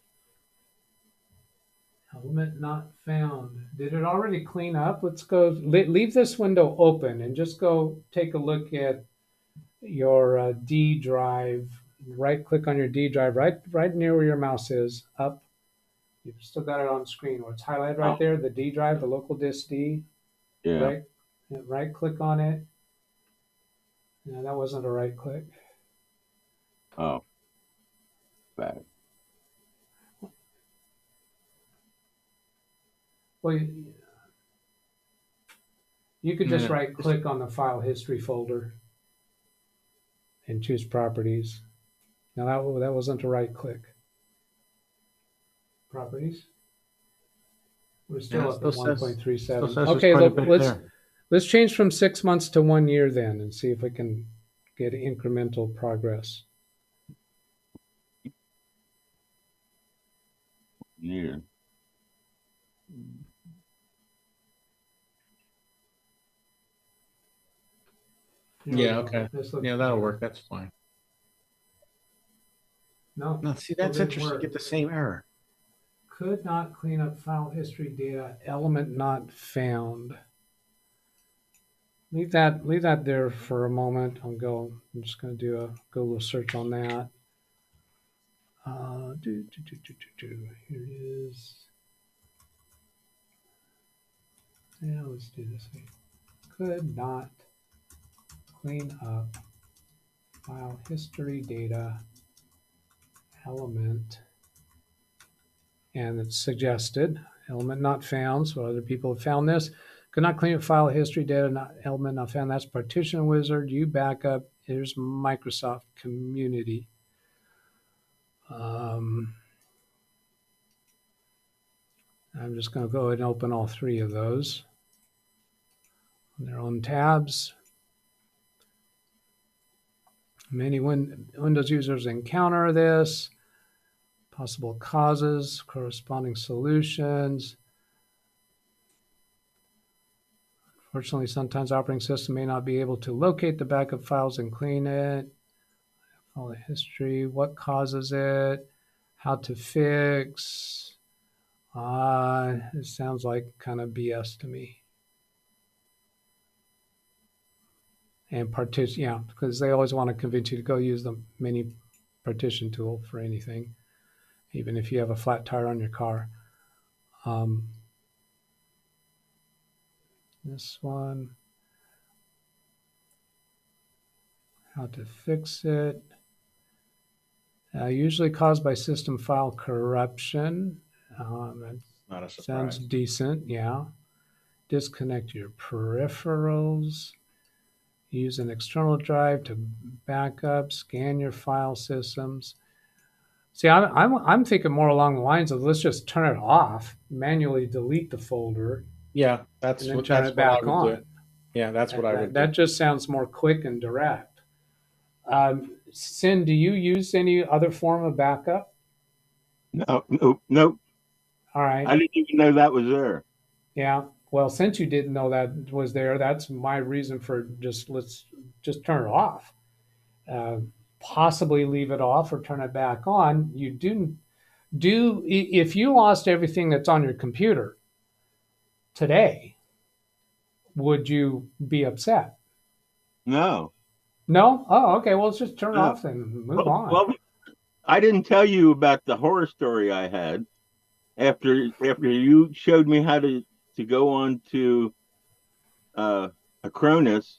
Element not found. Did it already clean up? Let's go. Leave this window open and just go take a look at your D drive. Right click on your D drive, right near where your mouse is. Up. You've still got it on screen where it's highlighted right there. The D drive, the local disk D. Yeah. Right click on it. No, that wasn't a right click. Oh. Back. Well, you could just Yeah. right click on the file history folder and choose properties. Now that wasn't a right click. Properties. We're still up at 1.37. Okay, let's change from 6 months to 1 year then and see if we can get incremental progress. Yeah. Yeah, okay. Yeah, that'll work. That's fine. No, see, that's interesting. You get the same error. Could not clean up file history data. Element not found. Leave that there for a moment. I'm just going to do a Google search on that. Here it is. Yeah, let's do this. Could not clean up file history data element, and it's suggested element not found. So other people have found this. Could not clean up file history data element not found. That's partition wizard. You backup. Here's Microsoft Community. I'm just going to go ahead and open all three of those on their own tabs. Many Windows users encounter this. Possible causes, corresponding solutions. Unfortunately, sometimes operating system may not be able to locate the backup files and clean it. All the history, what causes it, how to fix. It sounds like kind of BS to me. And partition, yeah, because they always want to convince you to go use the mini partition tool for anything, even if you have a flat tire on your car. This one, how to fix it. Usually caused by system file corruption. Not a surprise. Sounds decent, yeah. Disconnect your peripherals. Use an external drive to back up, scan your file systems. See, I'm thinking more along the lines of let's just turn it off, manually delete the folder, Yeah, that's and then what turn that's it what I back would on. do. Yeah, that's what I would That do. just sounds more quick and direct. Sin, do you use any other form of backup? No. All right. I didn't even know that was there. Yeah. Well, since you didn't know that was there, that's my reason for let's just turn it off. Possibly leave it off or turn it back on. You do if you lost everything that's on your computer today, would you be upset? No. No? Oh, okay. Well, let's just turn it No. off and move on. Well, I didn't tell you about the horror story I had after you showed me how to go on to Acronis,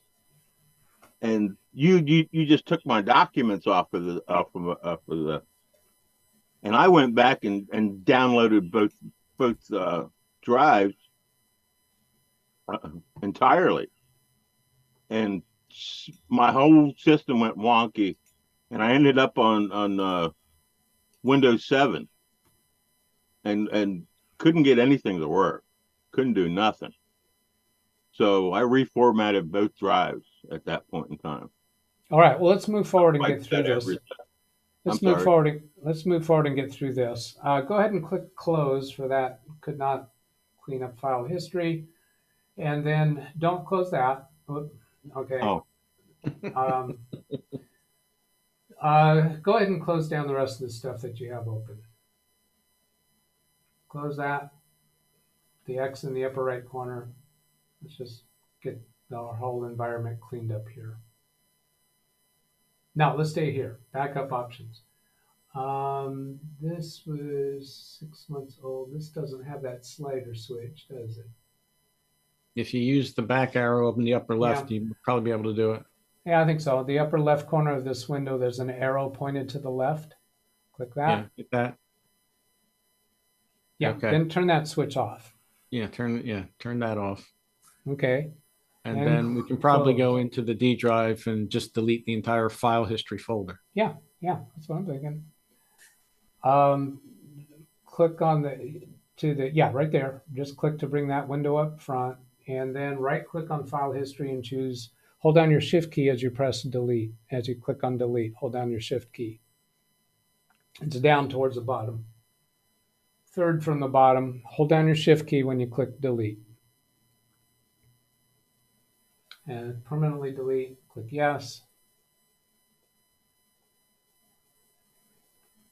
and you just took my documents off of the, and I went back and downloaded both drives entirely, and my whole system went wonky, and I ended up on Windows 7, and couldn't get anything to work, couldn't do nothing. So I reformatted both drives at that point in time. All right. Well, let's move forward and get through this. Let's move forward and get through this. Go ahead and click close for that. Could not clean up file history. And then don't close that. Okay. Oh. Go ahead and close down the rest of the stuff that you have open. Close that. The X in the upper right corner. Let's just get our whole environment cleaned up here. Now let's stay here. Backup options. This was 6 months old. This doesn't have that slider switch, does it? If you use the back arrow up in the upper left, you'll probably be able to do it. Yeah, I think so. The upper left corner of this window, there's an arrow pointed to the left. Click that. Yeah, hit that. Yeah, okay. Then turn that switch off. Yeah, turn that off. Okay. And then we can probably go into the D drive and just delete the entire file history folder. Yeah, that's what I'm thinking. Click on right there. Just click to bring that window up front, and then right click on file history and hold down your shift key as you press delete. As you click on delete, hold down your shift key. It's down towards the bottom. Third from the bottom, hold down your shift key when you click delete. And permanently delete, click yes.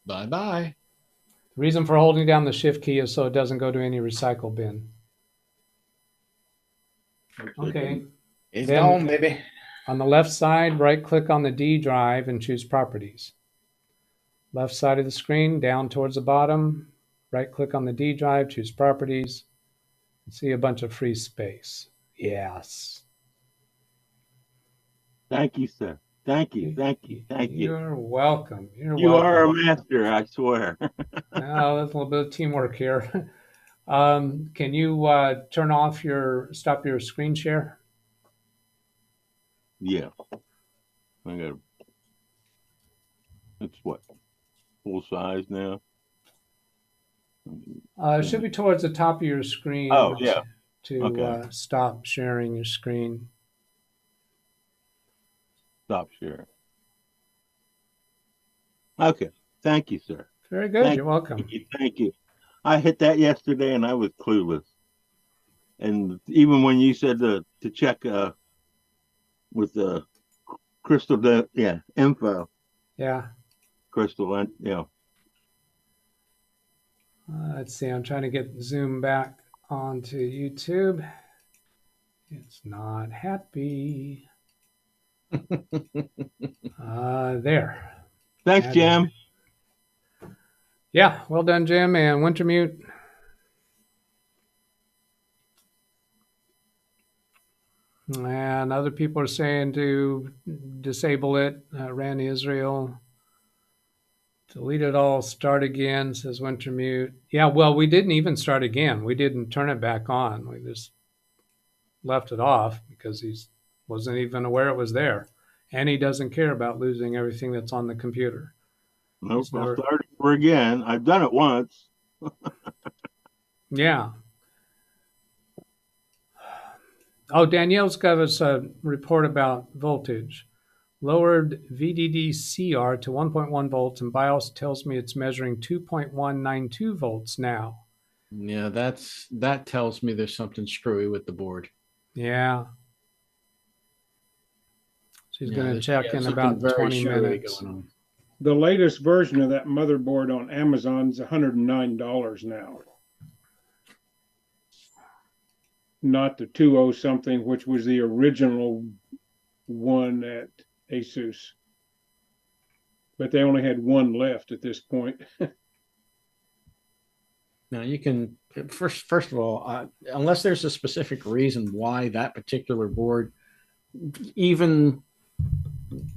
Bye-bye. The reason for holding down the shift key is so it doesn't go to any recycle bin. Okay. It's gone, baby. On the left side, right click on the D drive and choose properties. Left side of the screen, down towards the bottom, right click on the D drive, choose properties, and see a bunch of free space. Yes. Thank you, sir. Thank you. You're welcome. You are a master, I swear. Now, there's a little bit of teamwork here. Can you stop your screen share? Yeah. It's what? Full size now? It should be towards the top of your screen. Oh, yeah. To stop sharing your screen. Stop sharing. Okay. Thank you, sir. Very good. You're welcome. Thank you. I hit that yesterday and I was clueless. And even when you said to check with the Crystal, info. Yeah. Crystal, Let's see. I'm trying to get Zoom back onto YouTube. It's not happy. There. Thanks, Jim. Yeah, well done, Jim. And Wintermute. And other people are saying to disable it. Randy Israel. Delete it all, start again, says Wintermute. Yeah, well, we didn't even start again. We didn't turn it back on. We just left it off because he wasn't even aware it was there. And he doesn't care about losing everything that's on the computer. Nope, I'll start it over again. I've done it once. Yeah. Oh, Danielle's got us a report about voltage. Lowered VDD-CR to 1.1 volts, and BIOS tells me it's measuring 2.192 volts now. Yeah, that tells me there's something screwy with the board. Yeah. She's going to check in about 20 minutes. The latest version of that motherboard on Amazon is $109 now. Not the 2.0 something, which was the original one at Asus. But they only had one left at this point. Now you can first of all, unless there's a specific reason why that particular board, even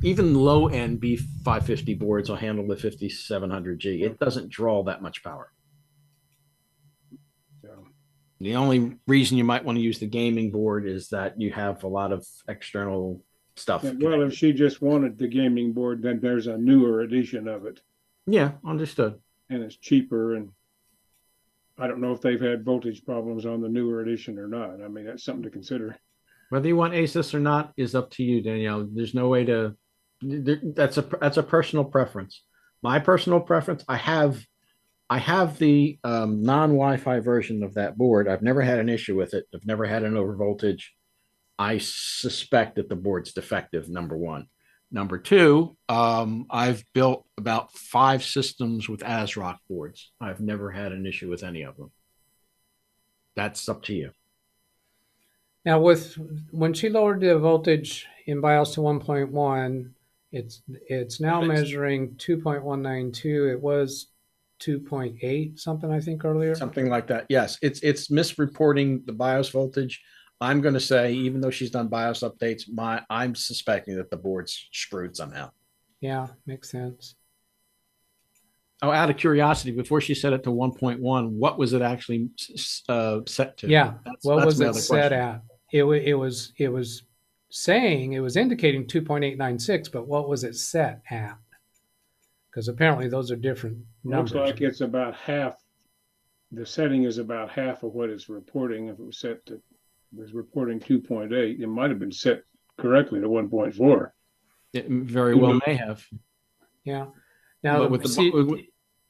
low end B550 boards will handle the 5700G. It doesn't draw that much power. So the only reason you might want to use the gaming board is that you have a lot of external stuff. Yeah, well, if she just wanted the gaming board, then there's a newer edition of it. Yeah, understood. And it's cheaper, and I don't know if they've had voltage problems on the newer edition or not. I mean, that's something to consider. Whether you want ASUS or not is up to you, Danielle. There's no way to. That's a personal preference. My personal preference. I have the non-Wi-Fi version of that board. I've never had an issue with it. I've never had an overvoltage. I suspect that the board's defective. Number one. Number two, I've built about 5 systems with ASRock boards. I've never had an issue with any of them. That's up to you. Now, when she lowered the voltage in BIOS to 1.1, it's now measuring 2.192. It was 2.8 something, I think, earlier. Something like that. Yes, it's misreporting the BIOS voltage. I'm going to say, even though she's done BIOS updates, I'm suspecting that the board's screwed somehow. Yeah, makes sense. Oh, out of curiosity, before she set it to 1.1, what was it actually set to? Yeah, what was it set at? It was saying, it was indicating 2.896, but what was it set at? Because apparently those are different numbers. Looks like it's about half. The setting is about half of what it's reporting. If it was set to, was reporting 2.8, it might have been set correctly to 1.4. It very well may have. Yeah. Now, with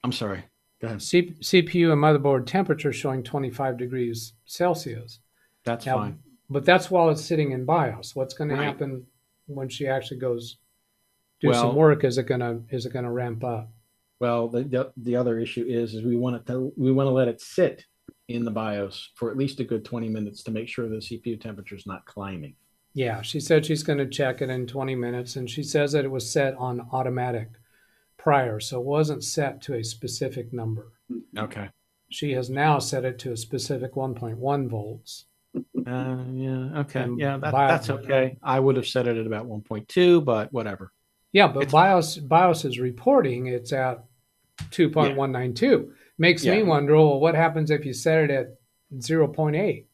I'm sorry. Go ahead. CPU and motherboard temperature showing 25 degrees Celsius. That's fine. But that's while it's sitting in BIOS. What's going to happen when she actually goes do some work? Is it going to ramp up? Well, the other issue is we want to let it sit in the BIOS for at least a good 20 minutes to make sure the CPU temperature is not climbing. Yeah, she said she's going to check it in 20 minutes, and she says that it was set on automatic prior, so it wasn't set to a specific number. Okay. She has now set it to a specific 1.1 volts. Yeah. Okay. Yeah, that's okay. I would have set it at about 1.2, but whatever. Yeah, but BIOS is reporting it's at 2.192. Makes me wonder, well, what happens if you set it at 0.8?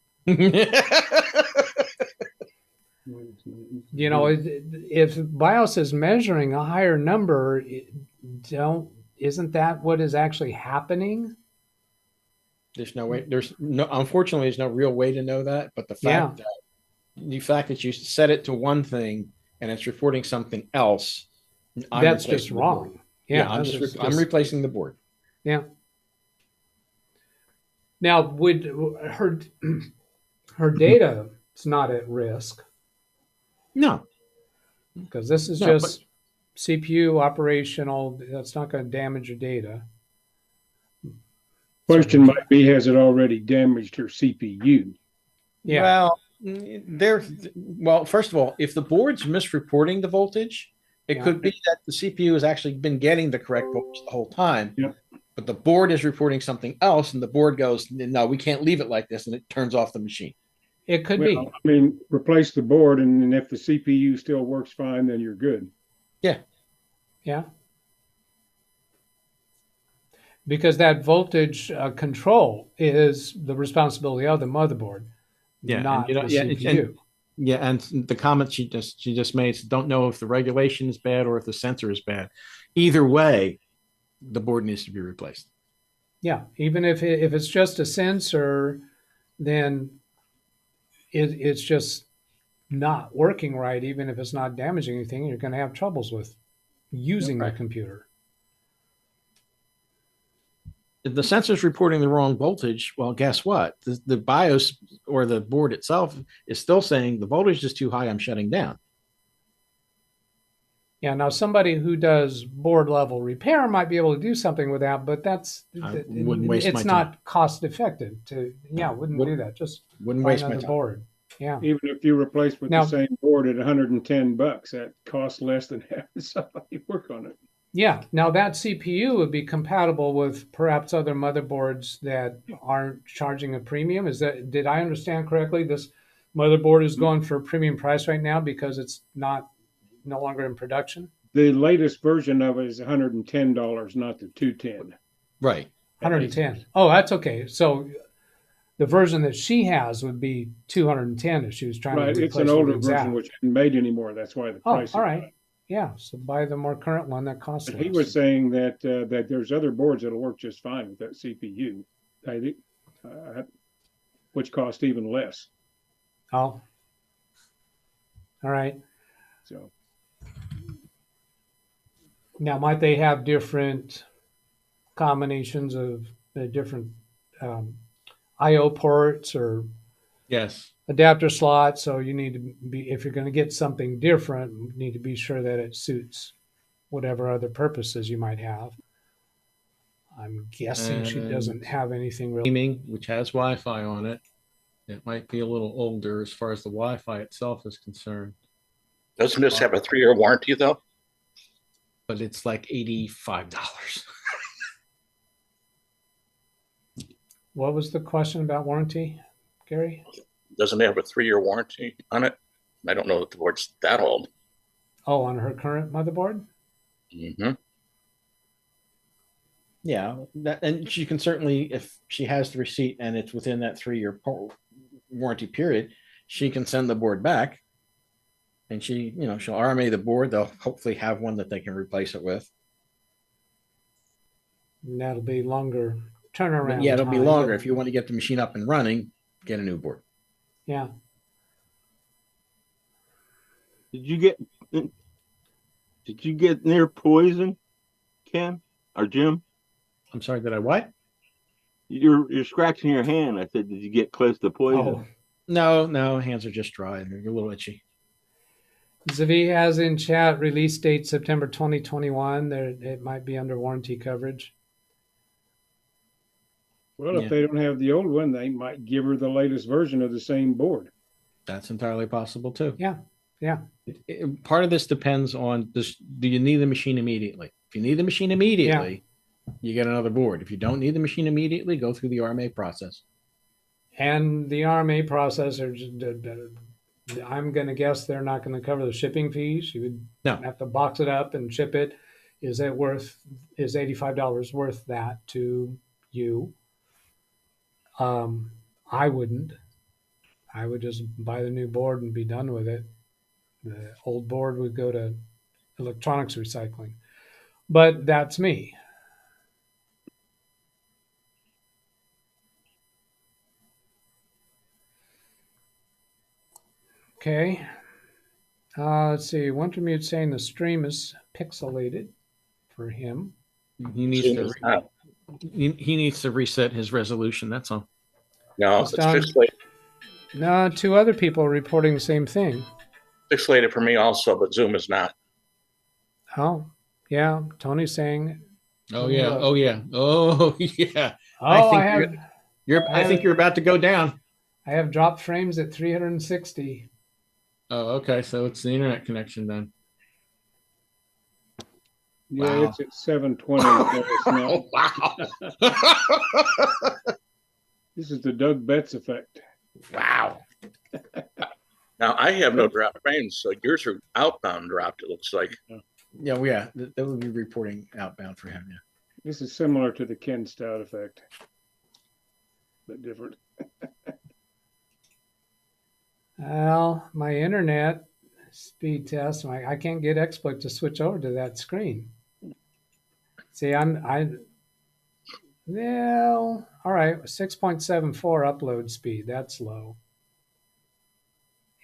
You know, if BIOS is measuring a higher number, isn't that what is actually happening? There's no way. Unfortunately, there's no real way to know that. But the fact that you set it to one thing and it's reporting something else, that's just wrong. Yeah, I'm replacing the board. Yeah. Now, would her data is not at risk? No, because this is just CPU operational. That's not going to damage your data. Question might be, has it already damaged her CPU? Yeah. Well, first of all, if the board's misreporting the voltage, it could be that the CPU has actually been getting the correct voltage the whole time. Yeah. But the board is reporting something else, and the board goes, no, we can't leave it like this, and it turns off the machine. It could be. I mean, replace the board, and if the CPU still works fine, then you're good. Yeah. Yeah. Because that voltage control is the responsibility of the motherboard, not the CPU. And the comment she just made, don't know if the regulation is bad or if the sensor is bad. Either way, the board needs to be replaced. Yeah, even if it's just a sensor, then it's just not working right. Even if it's not damaging anything, you're going to have troubles with using the computer. If the sensor's reporting the wrong voltage, well, guess what? The BIOS or the board itself is still saying the voltage is too high, I'm shutting down. Yeah, now somebody who does board level repair might be able to do something with that, but it's not cost effective to, wouldn't do that. Just wouldn't waste my time. Board. Yeah. Even if you replace with the same board at $110, that costs less than having somebody work on it. Yeah. Now that CPU would be compatible with perhaps other motherboards that aren't charging a premium. Did I understand correctly? This motherboard is going for a premium price right now because it's no longer in production. The latest version of it is $110, not the $210. Right. 110. Oh, that's okay. So the version that she has would be 210 if she was trying to replace. Right. It's an older version which isn't made anymore. That's why the price. All right. Yeah, so buy the more current one that costs less. He was saying that that there's other boards that'll work just fine with that CPU, which cost even less. Oh, all right. So now, might they have different combinations of different I/O ports or adapter slots? So you need to be, if you're going to get something different, you need to be sure that it suits whatever other purposes you might have. I'm guessing she doesn't have anything really. Which has Wi-Fi on it. It might be a little older as far as the Wi-Fi itself is concerned. Doesn't this have a 3-year warranty though? But it's like $85. What was the question about warranty, Gary? Doesn't it have a 3-year warranty on it? I don't know if the board's that old. Oh, on her current motherboard? Mm-hmm. Yeah, and she can certainly, if she has the receipt and it's within that 3-year warranty period, she can send the board back. And she'll RMA the board. They'll hopefully have one that they can replace it with. And that'll be longer turnaround. Yeah, it'll be longer. If you want to get the machine up and running, get a new board. Yeah. Did you get near poison, Ken or Jim? I'm sorry, did I what? You're scratching your hand. I said, did you get close to poison? Oh. No, hands are just dry. They're a little itchy. Zavi has in chat release date September 2021. It might be under warranty coverage. Well, if they don't have the old one, they might give her the latest version of the same board. That's entirely possible too. Yeah. Part of this depends on this. Do you need the machine immediately? If you need the machine immediately, you get another board. If you don't need the machine immediately, go through the RMA process. And the RMA process, I'm going to guess they're not going to cover the shipping fees. You would have to box it up and ship it. Is $85 worth that to you? I wouldn't. I would just buy the new board and be done with it. The old board would go to electronics recycling. But that's me. Okay. Let's see. Wintermute saying the stream is pixelated for him. He needs to reset his resolution. That's all. No, it's pixelated. No, 2 other people are reporting the same thing. Pixelated for me also, but Zoom is not. Oh, yeah. Tony's saying. Oh, yeah. Oh, I think you're about to go down. I have dropped frames at 360. Oh, okay. So it's the internet connection then. Yeah, Wow. it's at 720. So it's not. Wow. This is the DougBetts effect. Wow. Now I have no drop frames, so yours are outbound dropped. It looks like. Yeah. That would be reporting outbound for him. Yeah. This is similar to the Ken Stout effect, but different. Well, my internet speed test, I can't get XSplit to switch over to that screen. See, well, all right, 6.74 upload speed. That's low.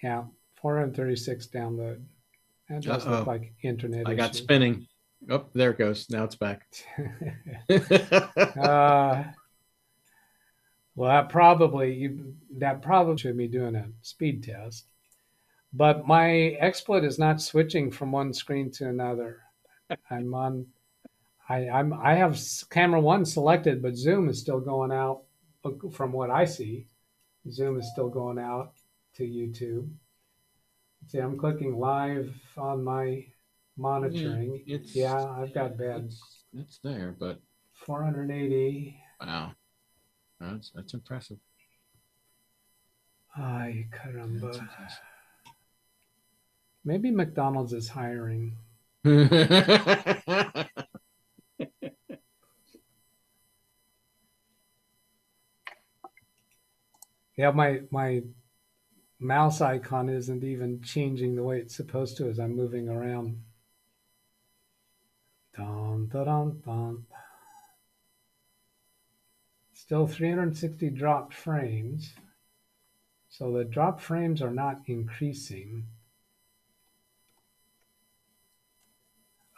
Yeah, 436 download. That does look like internet I got issue. spinning. Oh, there it goes. Now it's back. Well, that probably should be doing a speed test. But my XSplit is not switching from one screen to another. I have camera 1 selected, but Zoom is still going out. From what I see, Zoom is still going out to YouTube. See, I'm clicking live on my monitoring. Yeah, I've got bad. It's there, but 480. wow, that's impressive. Ay, caramba. Maybe McDonald's is hiring. Yeah, my mouse icon isn't even changing the way it's supposed to as I'm moving around. Dun, dun, dun, dun. Still 360 dropped frames. So the drop frames are not increasing.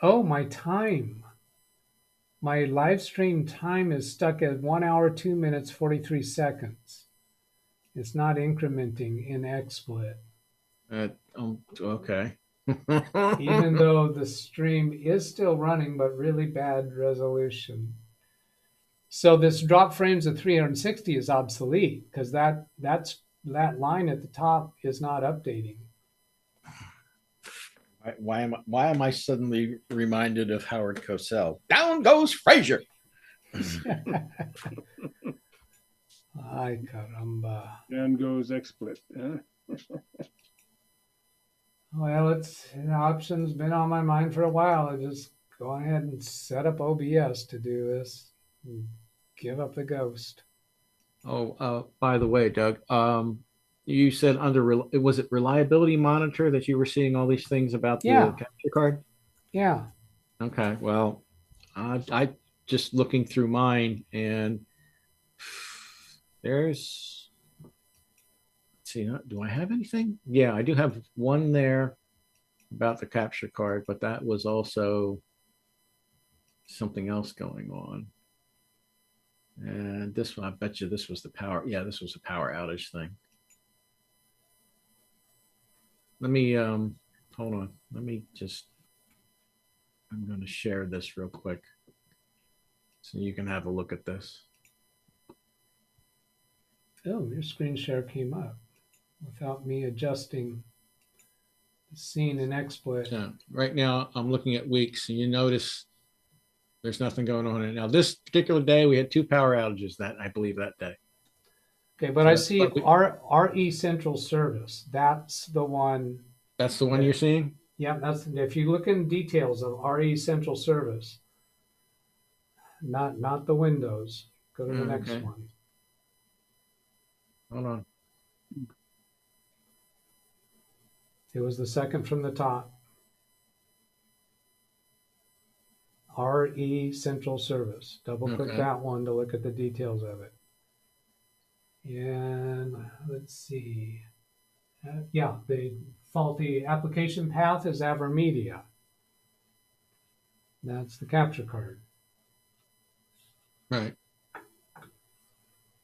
Oh, my time. My live stream time is stuck at 1 hour, 2 minutes, 43 seconds. It's not incrementing in XSplit. Okay. Even though the stream is still running, but really bad resolution. So this drop frames of 360 is obsolete because that line at the top is not updating. Why am I suddenly reminded of Howard Cosell? Down goes Frazier. Ay, caramba. Down goes XSplit. Huh? Well, it's an option's been on my mind for a while. I just go ahead and set up OBS to do this. And give up the ghost. Oh, by the way, Doug, you said was it reliability monitor that you were seeing all these things about the capture card? Yeah. Okay. Well, I just looking through mine and there's, let's see, do I have anything? Yeah, I do have one there about the capture card, but that was also something else going on. And this one, I bet you this was the power. Yeah, this was a power outage thing. Let me, hold on. Let me just, I'm going to share this real quick so you can have a look at this. Oh, your screen share came up without me adjusting the scene in XSplit. Yeah, right now I'm looking at weeks and you notice there's nothing going on right now. This particular day, we had 2 power outages I believe that day. Okay, but so I see RE Central Service. That's the one. That's the one you're seeing? Yeah, that's if you look in details of RE Central Service, not the Windows. Go to the next one. Hold on. It was the second from the top. RE Central Service. Double click that one to look at the details of it. And let's see. Yeah, the faulty application path is AverMedia. That's the capture card. Right.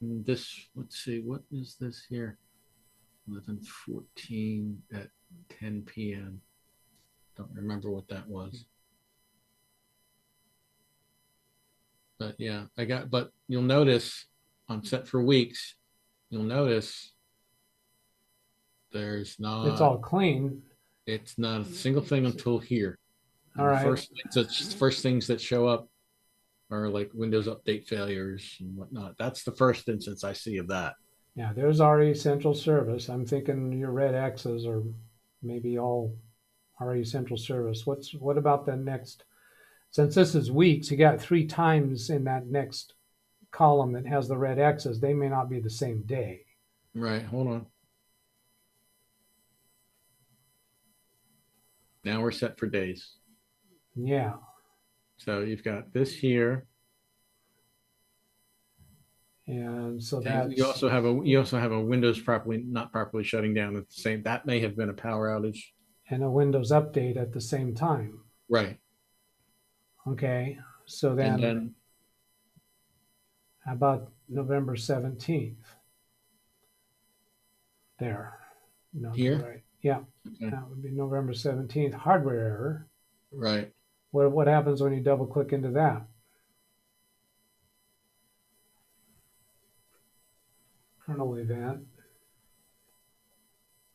And this, let's see, what is this here? 11:14 at 10 p.m. Don't remember what that was. But yeah, but you'll notice I'm set for weeks. You'll notice there's not. It's all clean. It's not a single thing until here. All right. First things that show up are like Windows update failures and whatnot. That's the first instance I see of that. Yeah, there's RE Central Service. I'm thinking your red X's are maybe all RE Central Service. What about the next? Since this is weeks, you got 3 times in that next column that has the red X's. They may not be the same day. Right. Hold on. Now we're set for days. Yeah. So you've got this here. And so And that you also have a Windows not properly shutting down at the same. That may have been a power outage. and a Windows update at the same time. Right. Okay. So then how about November 17th? There. No, Here? right. Yeah. Okay. That would be November 17th. Hardware error. Right. What happens when you double click into that? Kernel event.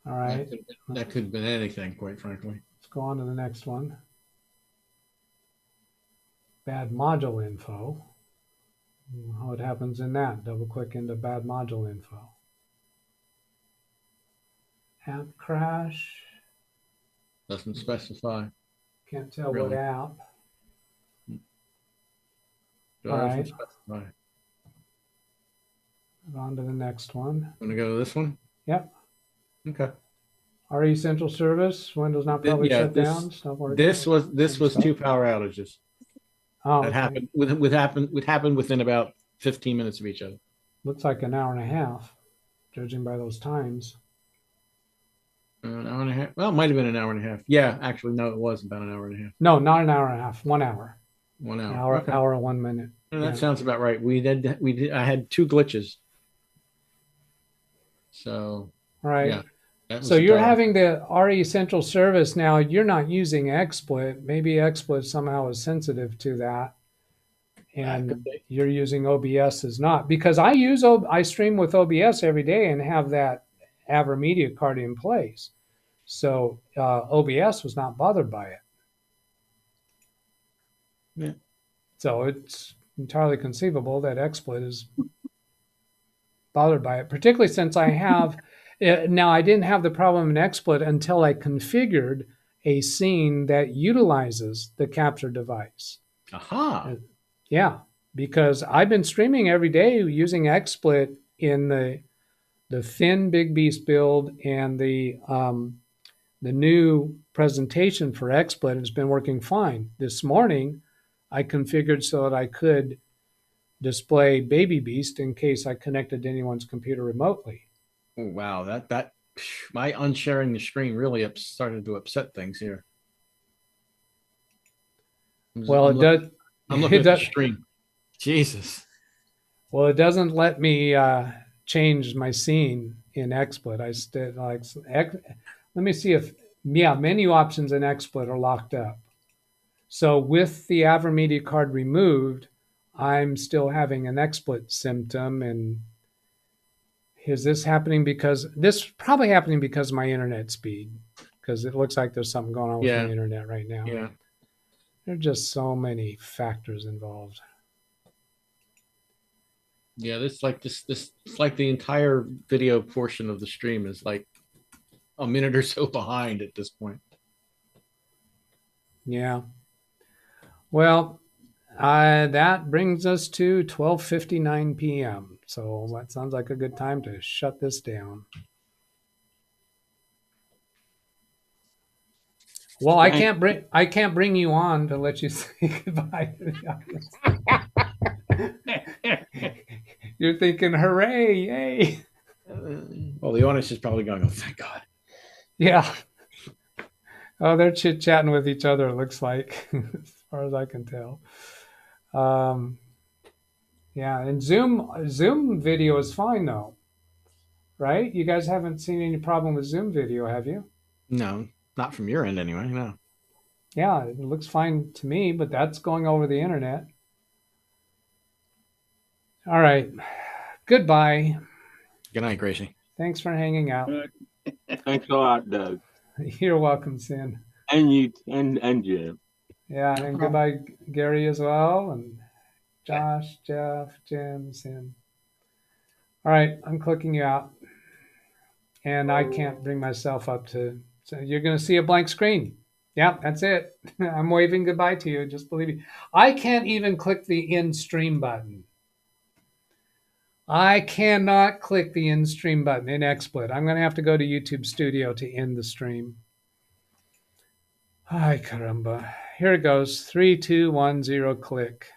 All right. That could have been anything, quite frankly. Let's go on to the next one. Bad module info. How it happens in that. Double click into bad module info. App crash. Doesn't specify. Can't tell Really? what app. All Doesn't right. specify. On to the next one. Want to go to this one? Yep. Okay. RE Central Service. Windows not probably Yeah, shut down. Stop working. This was Stuff. 2 power outages Oh, that okay. happened within about 15 minutes of each other. Looks like an hour and a half, judging by those times. An hour and a half. Well, it might have been an hour and a half. Yeah, actually, no, it was about an hour and a half. No, not an hour and a half. 1 hour. 1 hour. Hour, Okay. hour and 1 minute. That Yeah. sounds about right. We did. I had 2 glitches. So All right. yeah. that was So you're tough. having the RE Central Service now. You're not using xSplit. Maybe xSplit somehow is sensitive to that, and could be. you're using OBS is not. Because I stream with OBS every day and have that Avra media card in place. So OBS was not bothered by it. Yeah. So it's entirely conceivable that xSplit is bothered by it, particularly since I have. Now, I didn't have the problem in xSplit until I configured a scene that utilizes the capture device. Aha. Yeah, because I've been streaming every day using xSplit in the thin Big Beast build and the new presentation for xSplit has been working fine. This morning, I configured so that I could display Baby Beast in case I connected to anyone's computer remotely. Oh, wow. That my unsharing the screen really started to upset things here. Well, it does. I'm looking it at does, the screen. Jesus. Well, it doesn't let me change my scene in xSplit. Let me see if menu options in xSplit are locked up. So with the Avra media card removed, I'm still having an xSplit symptom. And is this happening because probably happening because of my internet speed? Because it looks like there's something going on with my internet right now. Yeah. There are just so many factors involved. Yeah, this it's like the entire video portion of the stream is like a minute or so behind at this point. Yeah. Well, that brings us to 12:59 p.m. So that sounds like a good time to shut this down. Well, I can't bring you on to let you say goodbye to the audience. You're thinking, hooray, yay. Well, the audience is probably going, oh, thank God. Yeah. Oh, they're chit-chatting with each other, it looks like, as far as I can tell. Yeah, and Zoom video is fine, though. Right? You guys haven't seen any problem with Zoom video, have you? No, not from your end anyway, no. Yeah, it looks fine to me, but that's going over the internet. All right. Goodbye. Good night, Gracie. Thanks for hanging out. Thanks a lot, Doug. You're welcome, Sin. And you and Jim. Yeah, and goodbye, Gary, as well, and Josh, Jeff, Jim, Sin. All right, I'm clicking you out. And I can't bring myself up to, so you're going to see a blank screen. Yeah, that's it. I'm waving goodbye to you. Just believe me. I can't even click the end stream button. I cannot click the end stream button in xSplit. I'm going to have to go to YouTube Studio to end the stream. Ay, caramba. Here it goes. 3, 2, 1, 0, click.